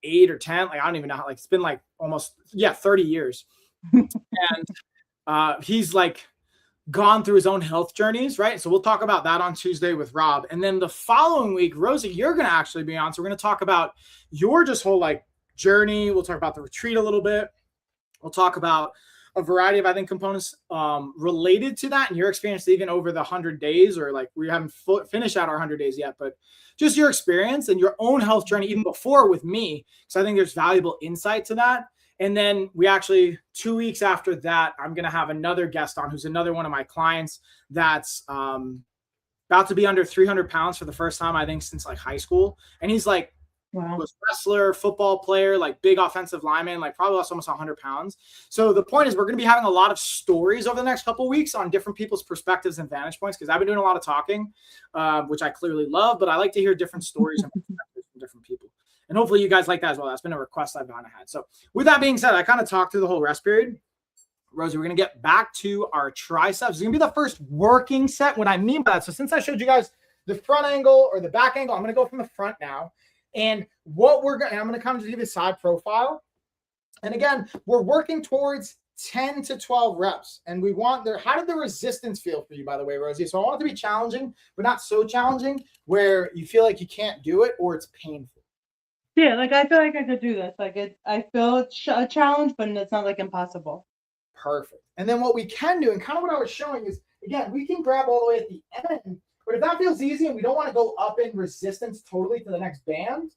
Speaker 1: 8 or 10. I don't even know how, it's been almost 30 years. And he's gone through his own health journeys, right? So we'll talk about that on Tuesday with Rob. And then the following week, Rosie, you're going to actually be on. So we're going to talk about your just whole journey. We'll talk about the retreat a little bit. We'll talk about a variety of, I think, components related to that and your experience even over the 100 days, or we haven't finished out our 100 days yet, but just your experience and your own health journey even before with me. So I think there's valuable insight to that. And then we actually, 2 weeks after that, I'm going to have another guest on who's another one of my clients that's about to be under 300 pounds for the first time, I think, since high school. And he's
Speaker 2: wow,
Speaker 1: was wrestler, football player, big offensive lineman, probably lost almost 100 pounds. So the point is we're going to be having a lot of stories over the next couple of weeks on different people's perspectives and vantage points, because I've been doing a lot of talking, which I clearly love, but I like to hear different stories and perspectives from different people. And hopefully you guys like that as well. That's been a request I've kind of had. So with that being said, I kind of talked through the whole rest period. Rosie, we're going to get back to our triceps. It's going to be the first working set. What I mean by that, so since I showed you guys the front angle or the back angle, I'm going to go from the front now. And I'm going to kind of just give you a side profile. And again, we're working towards 10 to 12 reps. And we want how did the resistance feel for you, by the way, Rosie? So I want it to be challenging, but not so challenging where you feel like you can't do it or it's painful.
Speaker 2: Yeah, I feel like I could do this. I feel a challenge, but it's not impossible.
Speaker 1: Perfect. And then what we can do, and kind of what I was showing is, again, we can grab all the way at the end, but if that feels easy and we don't want to go up in resistance totally to the next band,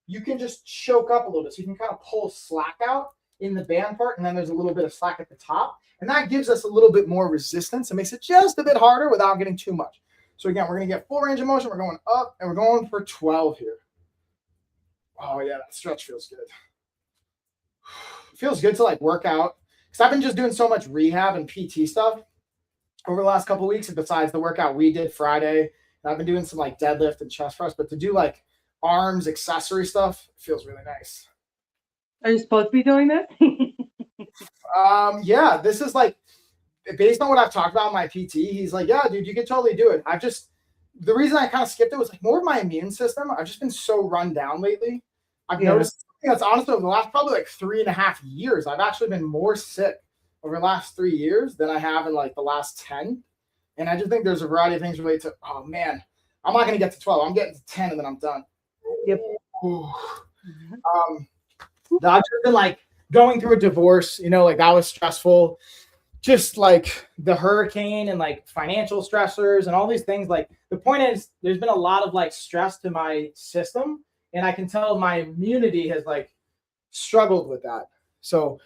Speaker 1: you can just choke up a little bit. So you can kind of pull slack out in the band part, and then there's a little bit of slack at the top. And that gives us a little bit more resistance. It makes it just a bit harder without getting too much. So again, we're going to get full range of motion. We're going up, and we're going for 12 here. Oh, yeah, that stretch feels good. It feels good to work out, because I've been just doing so much rehab and PT stuff over the last couple of weeks. And besides the workout we did Friday And I've been doing some like deadlift and chest press, but to do like arms accessory stuff feels really nice.
Speaker 2: Are you supposed to be doing this?
Speaker 1: Yeah, this is like based on what I've talked about in my PT. He's like, yeah, dude, you could totally do it. The reason I kind of skipped it was like more of my immune system. I've just been so run down lately. I've noticed that's honestly over the last probably like 3.5 years. I've actually been more sick over the last 3 years than I have in like the last 10. And I just think there's a variety of things related to, oh man, I'm not going to get to 12. I'm getting to 10 and then I'm done.
Speaker 2: Yep.
Speaker 1: I've just been like going through a divorce, like that was stressful. Just like the hurricane and like financial stressors and all these things. Like the point is there's been a lot of like stress to my system, and I can tell my immunity has like struggled with that. So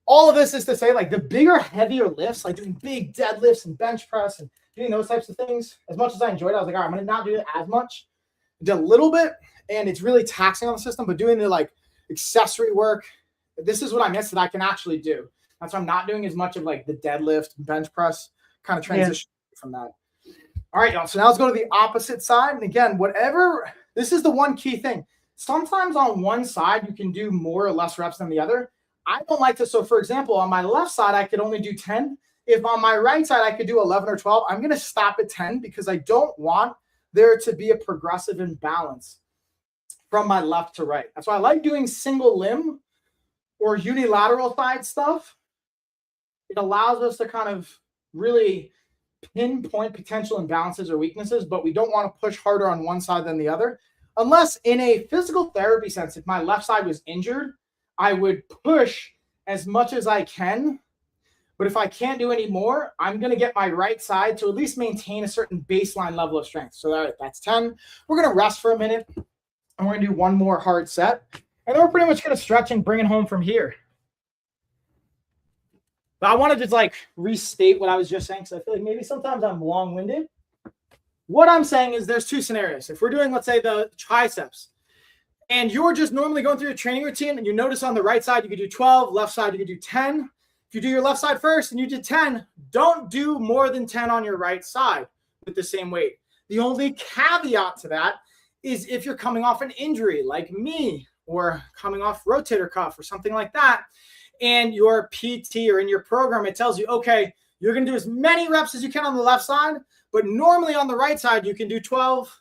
Speaker 1: all of this is to say like the bigger, heavier lifts, like doing big deadlifts and bench press and doing those types of things, as much as I enjoyed it, I was like, all right, I'm going to not do it as much. I did a little bit, and it's really taxing on the system, but doing the like accessory work, this is what I miss that I can actually do. That's why I'm not doing as much of like the deadlift, bench press, kind of transition from that. All right, y'all. So now let's go to the opposite side. And again, this is the one key thing. Sometimes on one side, you can do more or less reps than the other. I don't like to. So for example, on my left side, I could only do 10. If on my right side, I could do 11 or 12, I'm going to stop at 10 because I don't want there to be a progressive imbalance from my left to right. That's why I like doing single limb or unilateral side stuff. It allows us to kind of really pinpoint potential imbalances or weaknesses, but we don't want to push harder on one side than the other. Unless in a physical therapy sense, if my left side was injured, I would push as much as I can. But if I can't do any more, I'm going to get my right side to at least maintain a certain baseline level of strength. So that's 10. We're going to rest for a minute, and we're going to do one more hard set. And then we're pretty much going to stretch and bring it home from here. But I want to just like restate what I was just saying, because I feel like maybe sometimes I'm long-winded. What I'm saying is there's two scenarios. If we're doing, let's say, the triceps, and you're just normally going through your training routine, and you notice on the right side you could do 12, left side you could do 10. If you do your left side first and you did 10, don't do more than 10 on your right side with the same weight. The only caveat to that is if you're coming off an injury like me, or coming off rotator cuff or something like that, and your PT or in your program, it tells you, okay, you're going to do as many reps as you can on the left side, but normally on the right side, you can do 12,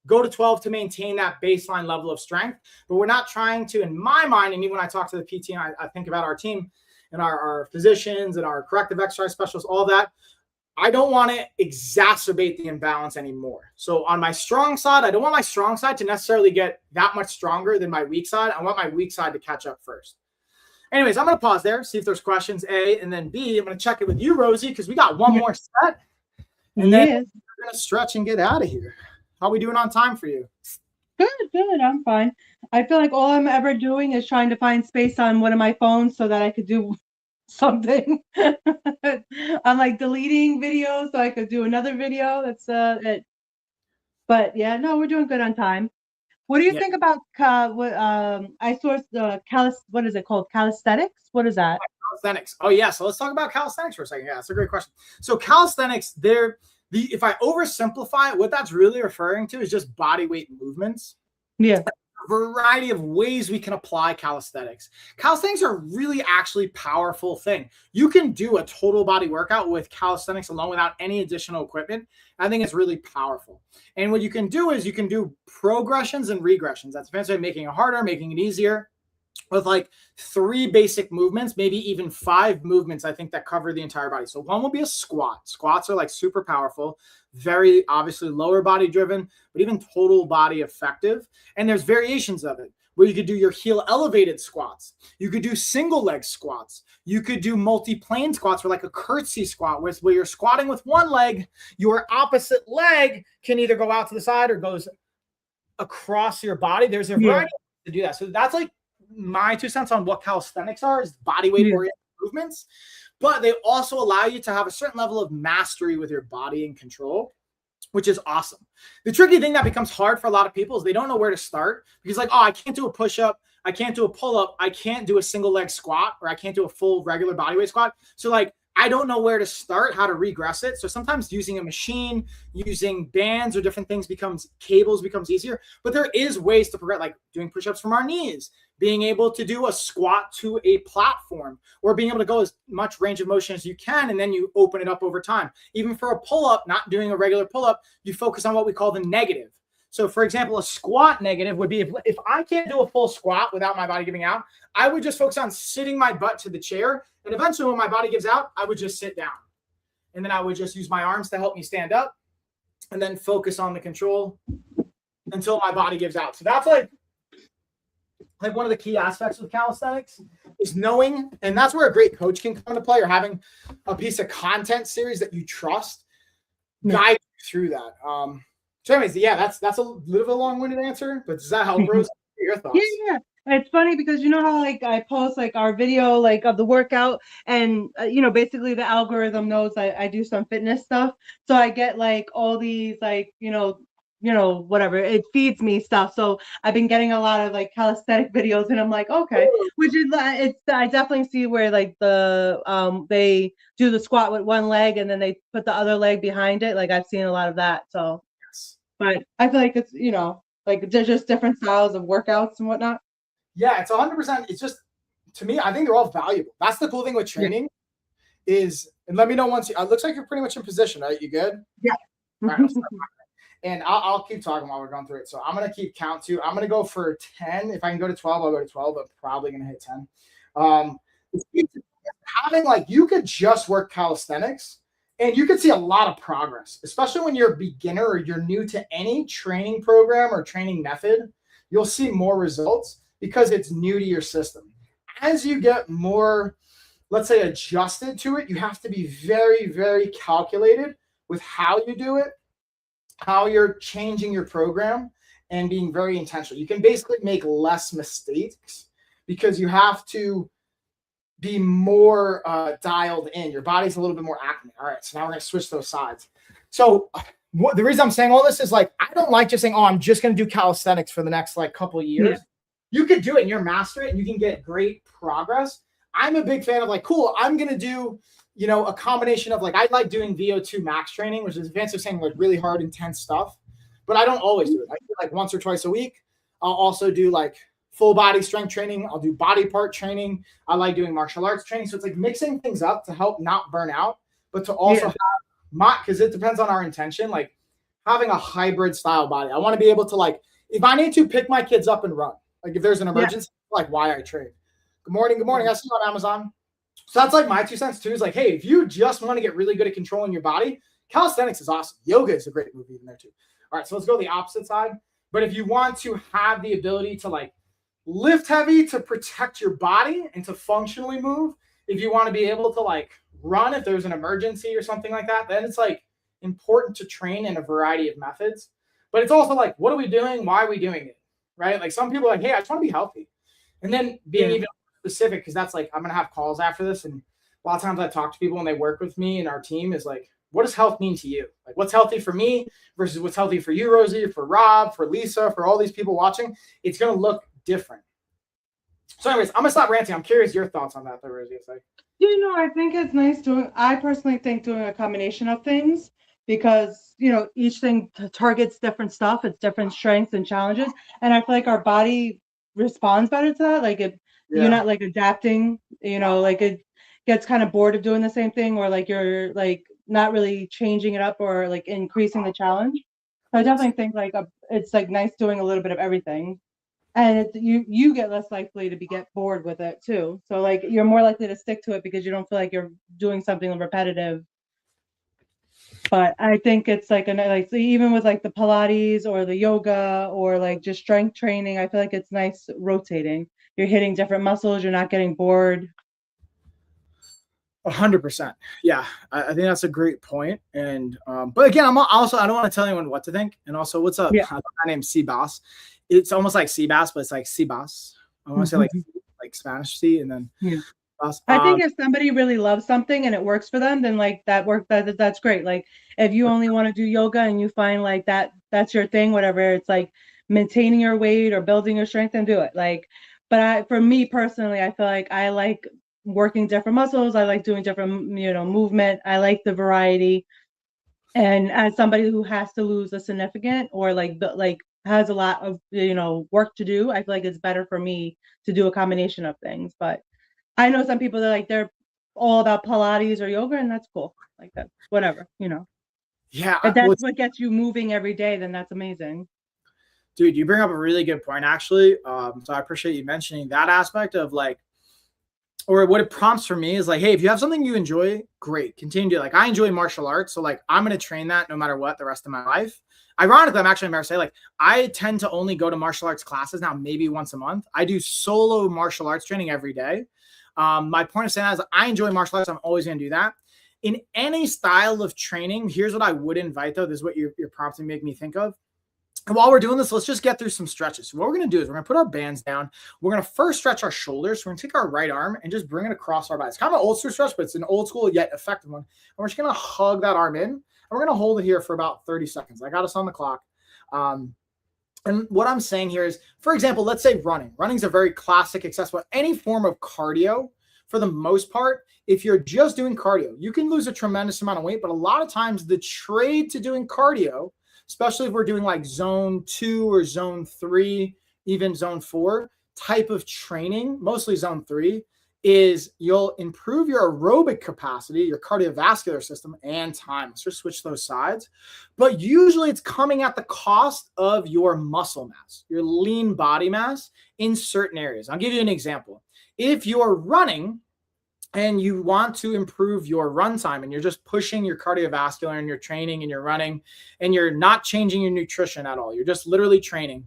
Speaker 1: go to 12 to maintain that baseline level of strength. But we're not trying to, in my mind, and even when I talk to the PT and I think about our team and our physicians and our corrective exercise specialists, all that, I don't want to exacerbate the imbalance anymore. So on my strong side, I don't want my strong side to necessarily get that much stronger than my weak side. I want my weak side to catch up first. Anyways, I'm going to pause there, see if there's questions, A, and then B, I'm going to check it with you, Rosie, because we got one more set. And then we're going to stretch and get out of here. How are we doing on time for you?
Speaker 2: Good. I'm fine. I feel like all I'm ever doing is trying to find space on one of my phones so that I could do something. I'm like deleting videos so I could do another video. That's it. But yeah, no, we're doing good on time. What do you think about I sourced the what is it called? Calisthenics? What is that?
Speaker 1: Calisthenics. Oh yeah. So let's talk about calisthenics for a second. Yeah, that's a great question. So calisthenics, if I oversimplify it, what that's really referring to is just body weight movements.
Speaker 2: Yeah.
Speaker 1: A variety of ways we can apply calisthenics. Calisthenics are really actually powerful thing. You can do a total body workout with calisthenics alone without any additional equipment. I think it's really powerful. And what you can do is you can do progressions and regressions. That's essentially making it harder, making it easier, with like 3 basic movements, maybe even 5 movements, I think, that cover the entire body. So one will be a squat. Squats are like super powerful, very obviously lower body driven, but even total body effective. And there's variations of it where you could do your heel elevated squats. You could do single leg squats. You could do multi-plane squats, or like a curtsy squat where you're squatting with one leg, your opposite leg can either go out to the side or goes across your body. There's a variety to do that. So that's like my 2 cents on what calisthenics are, is body weight oriented movements, but they also allow you to have a certain level of mastery with your body and control, which is awesome. The tricky thing that becomes hard for a lot of people is they don't know where to start, because like, oh, I can't do a push-up, I can't do a pull-up, I can't do a single leg squat, or I can't do a full regular body weight squat. So like I don't know where to start, how to regress it. So sometimes using a machine, using bands or different things cables becomes easier. But there is ways to progress, like doing push-ups from our knees, being able to do a squat to a platform, or being able to go as much range of motion as you can, and then you open it up over time. Even for a pull-up, not doing a regular pull-up, you focus on what we call the negative. So for example, a squat negative would be if I can't do a full squat without my body giving out, I would just focus on sitting my butt to the chair. And eventually when my body gives out, I would just sit down. And then I would just use my arms to help me stand up and then focus on the control until my body gives out. So that's like one of the key aspects of calisthenics is knowing, and that's where a great coach can come into play, or having a piece of content series that you trust guide you through that. So anyways, yeah, that's a little bit of a long-winded answer, but does that help, Rose? Your thoughts?
Speaker 2: Yeah. It's funny because you know how like I post like our video like of the workout, and basically the algorithm knows I do some fitness stuff, so I get like all these like whatever, it feeds me stuff. So I've been getting a lot of like calisthenic videos, and I'm like, okay, which is I definitely see where like they do the squat with one leg and then they put the other leg behind it. Like I've seen a lot of that. So, but I feel like it's like there's just different styles of workouts and whatnot.
Speaker 1: Yeah, it's 100%. It's just, to me, I think they're all valuable. That's the cool thing with training is, and let me know once it looks like you're pretty much in position, right? You good?
Speaker 2: Yeah.
Speaker 1: All right, and I'll keep talking while we're going through it. So I'm going to keep count too. I'm going to go for 10. If I can go to 12, I'll go to 12, but probably going to hit 10. Having like, you could just work calisthenics and you could see a lot of progress, especially when you're a beginner or you're new to any training program or training method. You'll see more results because it's new to your system. As you get more, let's say, adjusted to it, you have to be very, very calculated with how you do it, how you're changing your program, and being very intentional. You can basically make less mistakes because you have to be more dialed in. Your body's a little bit more accurate. All right, so now we're going to switch those sides. So the reason I'm saying all this is like, I don't like just saying, oh, I'm just going to do calisthenics for the next like couple of years. Yeah. You could do it and you're master it and you can get great progress. I'm a big fan of like, cool, I'm going to do, a combination of like, I like doing VO2 max training, which is advanced of saying like really hard, intense stuff, but I don't always do it. I do like once or twice a week. I'll also do like full body strength training. I'll do body part training. I like doing martial arts training. So it's like mixing things up to help not burn out, but to also have because it depends on our intention, like having a hybrid style body. I want to be able to like, if I need to pick my kids up and run, like if there's an emergency, like why I trade. Good morning. I see you on Amazon. So that's like my 2 cents too, is like, hey, if you just want to get really good at controlling your body, calisthenics is awesome. Yoga is a great move even there too. All right, so let's go the opposite side. But if you want to have the ability to like lift heavy to protect your body and to functionally move, if you want to be able to like run if there's an emergency or something like that, then it's like important to train in a variety of methods. But it's also like, what are we doing? Why are we doing it? Right? Like some people are like, hey, I just want to be healthy. And then being even specific, because that's like, I'm going to have calls after this. And a lot of times I talk to people when they work with me and our team is like, what does health mean to you? Like what's healthy for me versus what's healthy for you, Rosie, for Rob, for Lisa, for all these people watching? It's going to look different. So anyways, I'm going to stop ranting. I'm curious your thoughts on that, though, Rosie. It's like,
Speaker 2: I think it's nice I personally think doing a combination of things because, each thing targets different stuff. It's different strengths and challenges. And I feel like our body responds better to that. Like you're not like adapting, like it gets kind of bored of doing the same thing, or like you're like not really changing it up or like increasing the challenge. So I definitely think like it's like nice doing a little bit of everything. And you get less likely to get bored with it too. So like you're more likely to stick to it because you don't feel like you're doing something repetitive. But I think it's like so even with like the Pilates or the yoga or like just strength training, I feel like it's nice rotating. You're hitting different muscles. You're not getting bored.
Speaker 1: 100%. Yeah, I think that's a great point. And but again, I don't want to tell anyone what to think. And also, what's up? My name's Seabass. It's almost like Seabass, but it's like Seabass. I want to say like Spanish C and then Bass.
Speaker 2: I think if somebody really loves something and it works for them, then like that's great. Like if you only want to do yoga and you find like that's your thing, whatever, it's like maintaining your weight or building your strength, and do it. Like, but for me personally, I feel like I like working different muscles. I like doing different, movement. I like the variety. And as somebody who has to lose a significant or has a lot of, work to do, I feel like it's better for me to do a combination of things. But I know some people that they're all about Pilates or yoga, and that's cool. Like that's whatever.
Speaker 1: Yeah.
Speaker 2: If that's what gets you moving every day, then that's amazing.
Speaker 1: Dude, you bring up a really good point, actually. So I appreciate you mentioning that aspect of or what it prompts for me is hey, if you have something you enjoy, great, continue to do it. I enjoy martial arts, so I'm going to train that no matter what the rest of my life. Ironically, I'm actually embarrassed to say, I tend to only go to martial arts classes now, maybe once a month. I do solo martial arts training every day. My point of saying that is I enjoy martial arts. I'm always going to do that. In any style of training, here's what I would invite, though. This is what you're prompting make me think of. And while we're doing this, let's just get through some stretches. So what we're going to do is we're going to put our bands down. We're going to first stretch our shoulders. So we're going to take our right arm and just bring it across our body. It's kind of an old school stretch, but it's an old school yet effective one. And we're just going to hug that arm in. And we're going to hold it here for about 30 seconds. I got us on the clock. And what I'm saying here is, for example, let's say running. Running is a very classic, accessible, any form of cardio. For the most part, if you're just doing cardio, you can lose a tremendous amount of weight. But a lot of times the trade to doing cardio, especially if we're doing zone 2 or zone 3, even zone 4 type of training, mostly zone 3, is you'll improve your aerobic capacity, your cardiovascular system, and time. Let's just switch those sides. But usually it's coming at the cost of your muscle mass, your lean body mass in certain areas. I'll give you an example. If you're running and you want to improve your run time and you're just pushing your cardiovascular and you're training and you're running and you're not changing your nutrition at all, you're just literally training,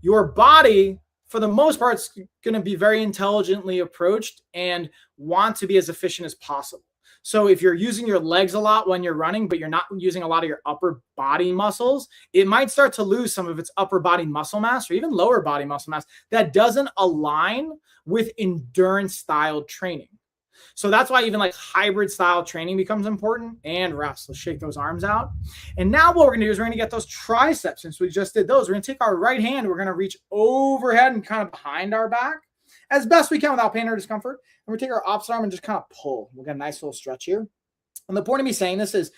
Speaker 1: your body, for the most part, is going to be very intelligently approached and want to be as efficient as possible. So if you're using your legs a lot when you're running, but you're not using a lot of your upper body muscles, it might start to lose some of its upper body muscle mass or even lower body muscle mass that doesn't align with endurance style training. So that's why even hybrid style training becomes important, and rest. Let's shake those arms out. And now what we're going to do is we're going to get those triceps. Since we just did those, we're going to take our right hand. We're going to reach overhead and kind of behind our back as best we can without pain or discomfort. And we take our opposite arm and just kind of pull. We'll get a nice little stretch here. And the point of me saying this is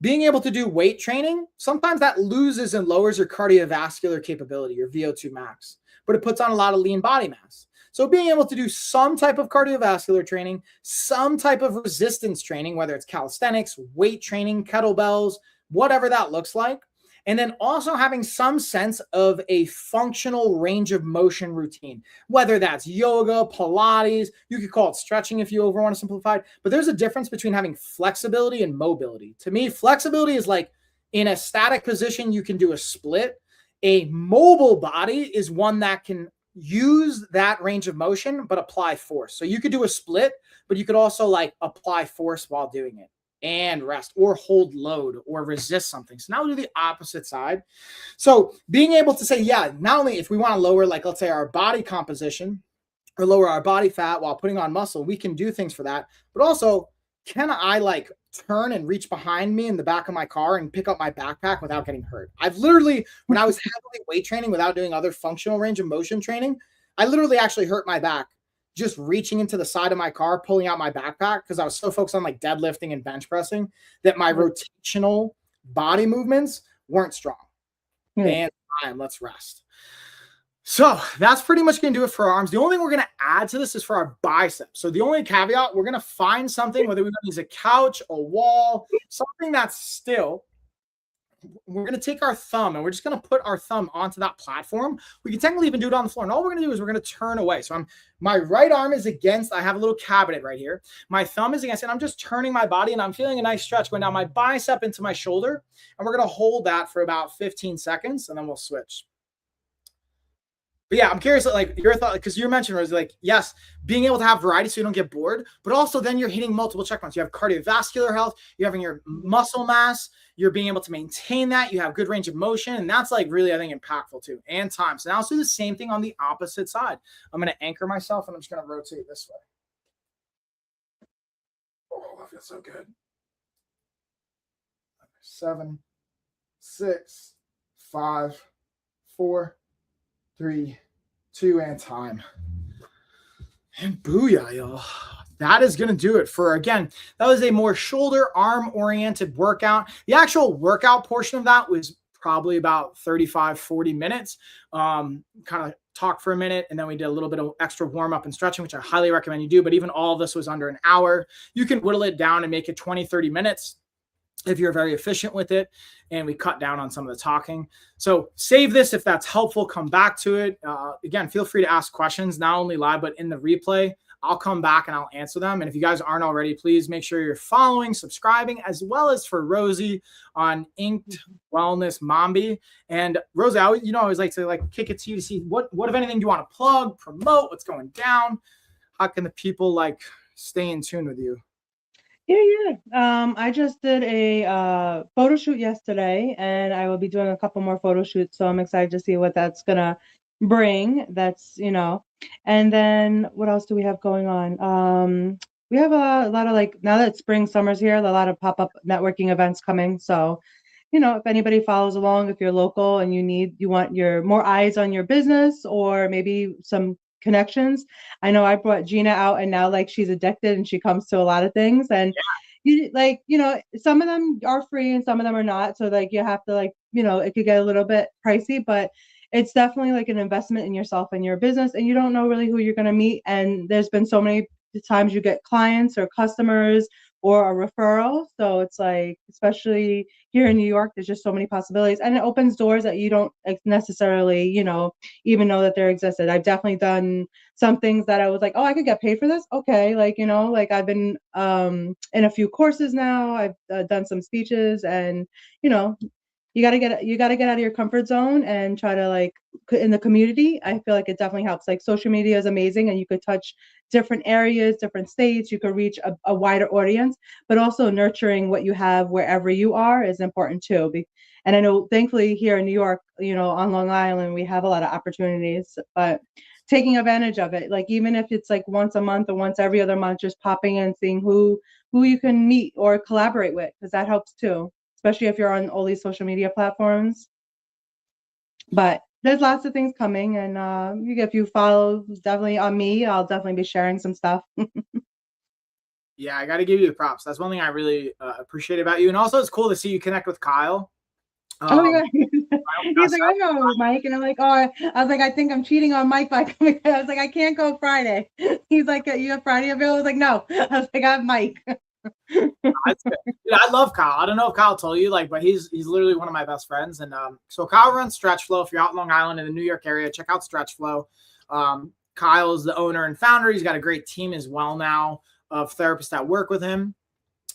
Speaker 1: being able to do weight training, sometimes that loses and lowers your cardiovascular capability, your VO2 max, but it puts on a lot of lean body mass. So being able to do some type of cardiovascular training, some type of resistance training, whether it's calisthenics, weight training, kettlebells, whatever that looks like, and then also having some sense of a functional range of motion routine, whether that's yoga, Pilates, you could call it stretching if you want to simplify it, but there's a difference between having flexibility and mobility. To me, flexibility is in a static position, you can do a split. A mobile body is one that can use that range of motion, but apply force. So you could do a split, but you could also apply force while doing it and rest or hold load or resist something. So now we'll do the opposite side. So being able to say, yeah, not only if we want to lower, let's say our body composition or lower our body fat while putting on muscle, we can do things for that, but also can I turn and reach behind me in the back of my car and pick up my backpack without getting hurt? I've literally, when I was heavily weight training without doing other functional range of motion training, I literally actually hurt my back just reaching into the side of my car, pulling out my backpack because I was so focused on deadlifting and bench pressing that my rotational body movements weren't strong. And let's rest. So that's pretty much going to do it for our arms. The only thing we're going to add to this is for our biceps. So the only caveat, we're going to find something, whether we want to use a couch, a wall, something that's still. We're going to take our thumb and we're just going to put our thumb onto that platform. We can technically even do it on the floor. And all we're going to do is we're going to turn away. So my right arm is against, I have a little cabinet right here. My thumb is against it. I'm just turning my body and I'm feeling a nice stretch going down my bicep into my shoulder. And we're going to hold that for about 15 seconds and then we'll switch. But yeah, I'm curious, your thought, because you mentioned, Rose, yes, being able to have variety so you don't get bored, but also then you're hitting multiple checkpoints. You have cardiovascular health, you're having your muscle mass, you're being able to maintain that, you have good range of motion, and that's really, I think, impactful too, and time. So now let's do the same thing on the opposite side. I'm going to anchor myself, and I'm just going to rotate this way. Oh, that feels so good. 7, 6, 5, 4, 3, 2, and time. And booyah, y'all. that is going to do it for, again, that was a more shoulder arm oriented workout. The actual workout portion of that was probably about 35, 40 minutes. Kind of talk for a minute, and then we did a little bit of extra warm up and stretching, which I highly recommend you do. But even all of this was under an hour. You can whittle it down and make it 20, 30 minutes if you're very efficient with it. And we cut down on some of the talking. So save this if that's helpful. Come back to it. Again, feel free to ask questions, not only live, but in the replay. I'll come back and I'll answer them. And if you guys aren't already, please make sure you're following, subscribing, as well as for Rosie on Inked Wellness Mombi. And Rosie, I always like to kick it to you to see what if anything you want to plug, promote, what's going down. How can the people stay in tune with you?
Speaker 2: Yeah. I just did a photo shoot yesterday, and I will be doing a couple more photo shoots. So I'm excited to see what that's gonna bring. That's and then what else do we have going on? We have a lot of now that spring, summer's here, a lot of pop-up networking events coming. So, if anybody follows along, if you're local and you want your more eyes on your business or maybe some connections. I know I brought Gina out, and now she's addicted and she comes to a lot of things, and some of them are free and some of them are not. So you have to it could get a little bit pricey, but it's definitely an investment in yourself and your business, and you don't know really who you're going to meet. And there's been so many times you get clients or customers or a referral. So it's especially here in New York, there's just so many possibilities, and it opens doors that you don't necessarily, even know that there existed. I've definitely done some things that I was like, oh, I could get paid for this. Okay. I've been in a few courses now. I've done some speeches, and, you got to get out of your comfort zone and try to in the community. I feel like it definitely helps. Social media is amazing, and you could touch different areas, different states. You could reach a wider audience, but also nurturing what you have wherever you are is important too. And I know, thankfully, here in New York, on Long Island, we have a lot of opportunities, but taking advantage of it, even if it's once a month or once every other month, just popping in, seeing who you can meet or collaborate with, because that helps too, especially if you're on all these social media platforms. But there's lots of things coming, and if you follow definitely on me, I'll definitely be sharing some stuff.
Speaker 1: Yeah, I got to give you the props. That's one thing I really appreciate about you. And also it's cool to see you connect with Kyle.
Speaker 2: Oh my God. He's like, I know, Mike. And I'm like, I was like, I think I'm cheating on Mike by coming. I was like, I can't go Friday. He's like, you have Friday available? I was like, no. I was like, I have Mike.
Speaker 1: That's good. Dude, I love Kyle. I don't know if Kyle told you, but he's literally one of my best friends. And so Kyle runs Stretch Flow. If you're out in Long Island in the New York area, check out Stretch Flow. Kyle is the owner and founder. He's got a great team as well now of therapists that work with him.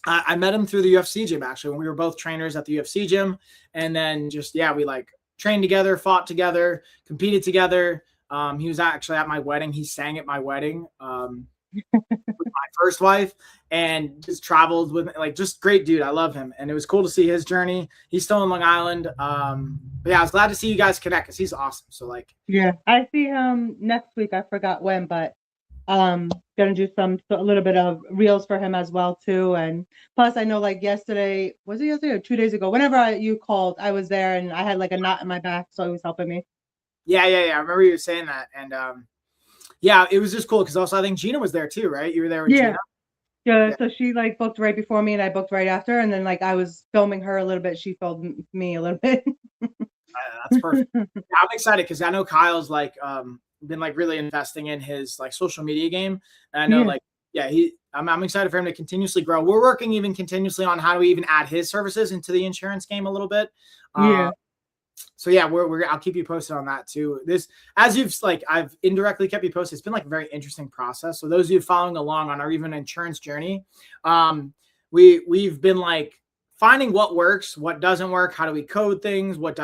Speaker 1: I met him through the UFC gym, actually, when we were both trainers at the UFC gym. And then we trained together, fought together, competed together. He was actually at my wedding. He sang at my wedding with my first wife, and just traveled with just great dude. I love him. And it was cool to see his journey. He's still in Long Island. But yeah, I was glad to see you guys connect because he's awesome. So
Speaker 2: yeah, I see him next week. I forgot when, but gonna do a little bit of reels for him as well too. And plus I know yesterday, was it yesterday or 2 days ago, whenever you called, I was there and I had a knot in my back, so he was helping me.
Speaker 1: Yeah. I remember you saying that. And yeah, it was just cool because also I think Gina was there too, right? You were there with Gina.
Speaker 2: Yeah, so she booked right before me and I booked right after, and then I was filming her a little bit, she filmed me a little bit.
Speaker 1: That's perfect. Yeah, I'm excited because I know Kyle's been really investing in his social media game, and I know I'm excited for him to continuously grow. We're working even continuously on how do we even add his services into the insurance game a little bit. So yeah, I'll keep you posted on that too. This, as you've I've indirectly kept you posted. It's been a very interesting process. So those of you following along on our even insurance journey, we've been finding what works, what doesn't work, how do we code things, what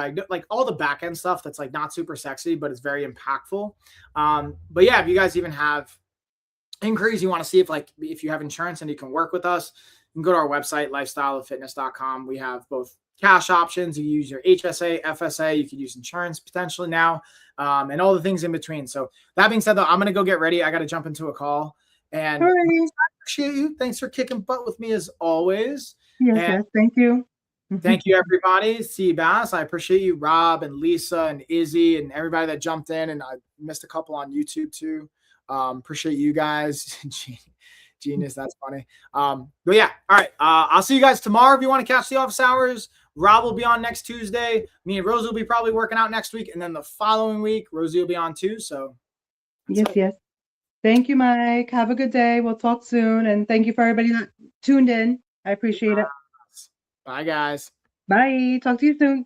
Speaker 1: all the back end stuff that's not super sexy, but it's very impactful. But yeah, if you guys even have inquiries, you want to see if you have insurance and you can work with us, you can go to our website, lifestyleoffitness.com. We have both cash options. You use your HSA, FSA, you could use insurance potentially now, and all the things in between. So that being said, though, I'm going to go get ready. I got to jump into a call, and I appreciate you. Thanks for kicking butt with me as always.
Speaker 2: Yes, thank you.
Speaker 1: Thank you, everybody. See Bass. I appreciate you, Rob and Lisa and Izzy and everybody that jumped in, and I missed a couple on YouTube too. Appreciate you guys. Genius. That's funny. But yeah, all right. I'll see you guys tomorrow if you want to catch the office hours. Rob will be on next Tuesday. Me and Rosie will be probably working out next week, and then the following week, Rosie will be on too. So
Speaker 2: yes. Thank you, Mike. Have a good day. We'll talk soon, and thank you for everybody that tuned in. I appreciate it.
Speaker 1: Bye, guys.
Speaker 2: Bye. Talk to you soon.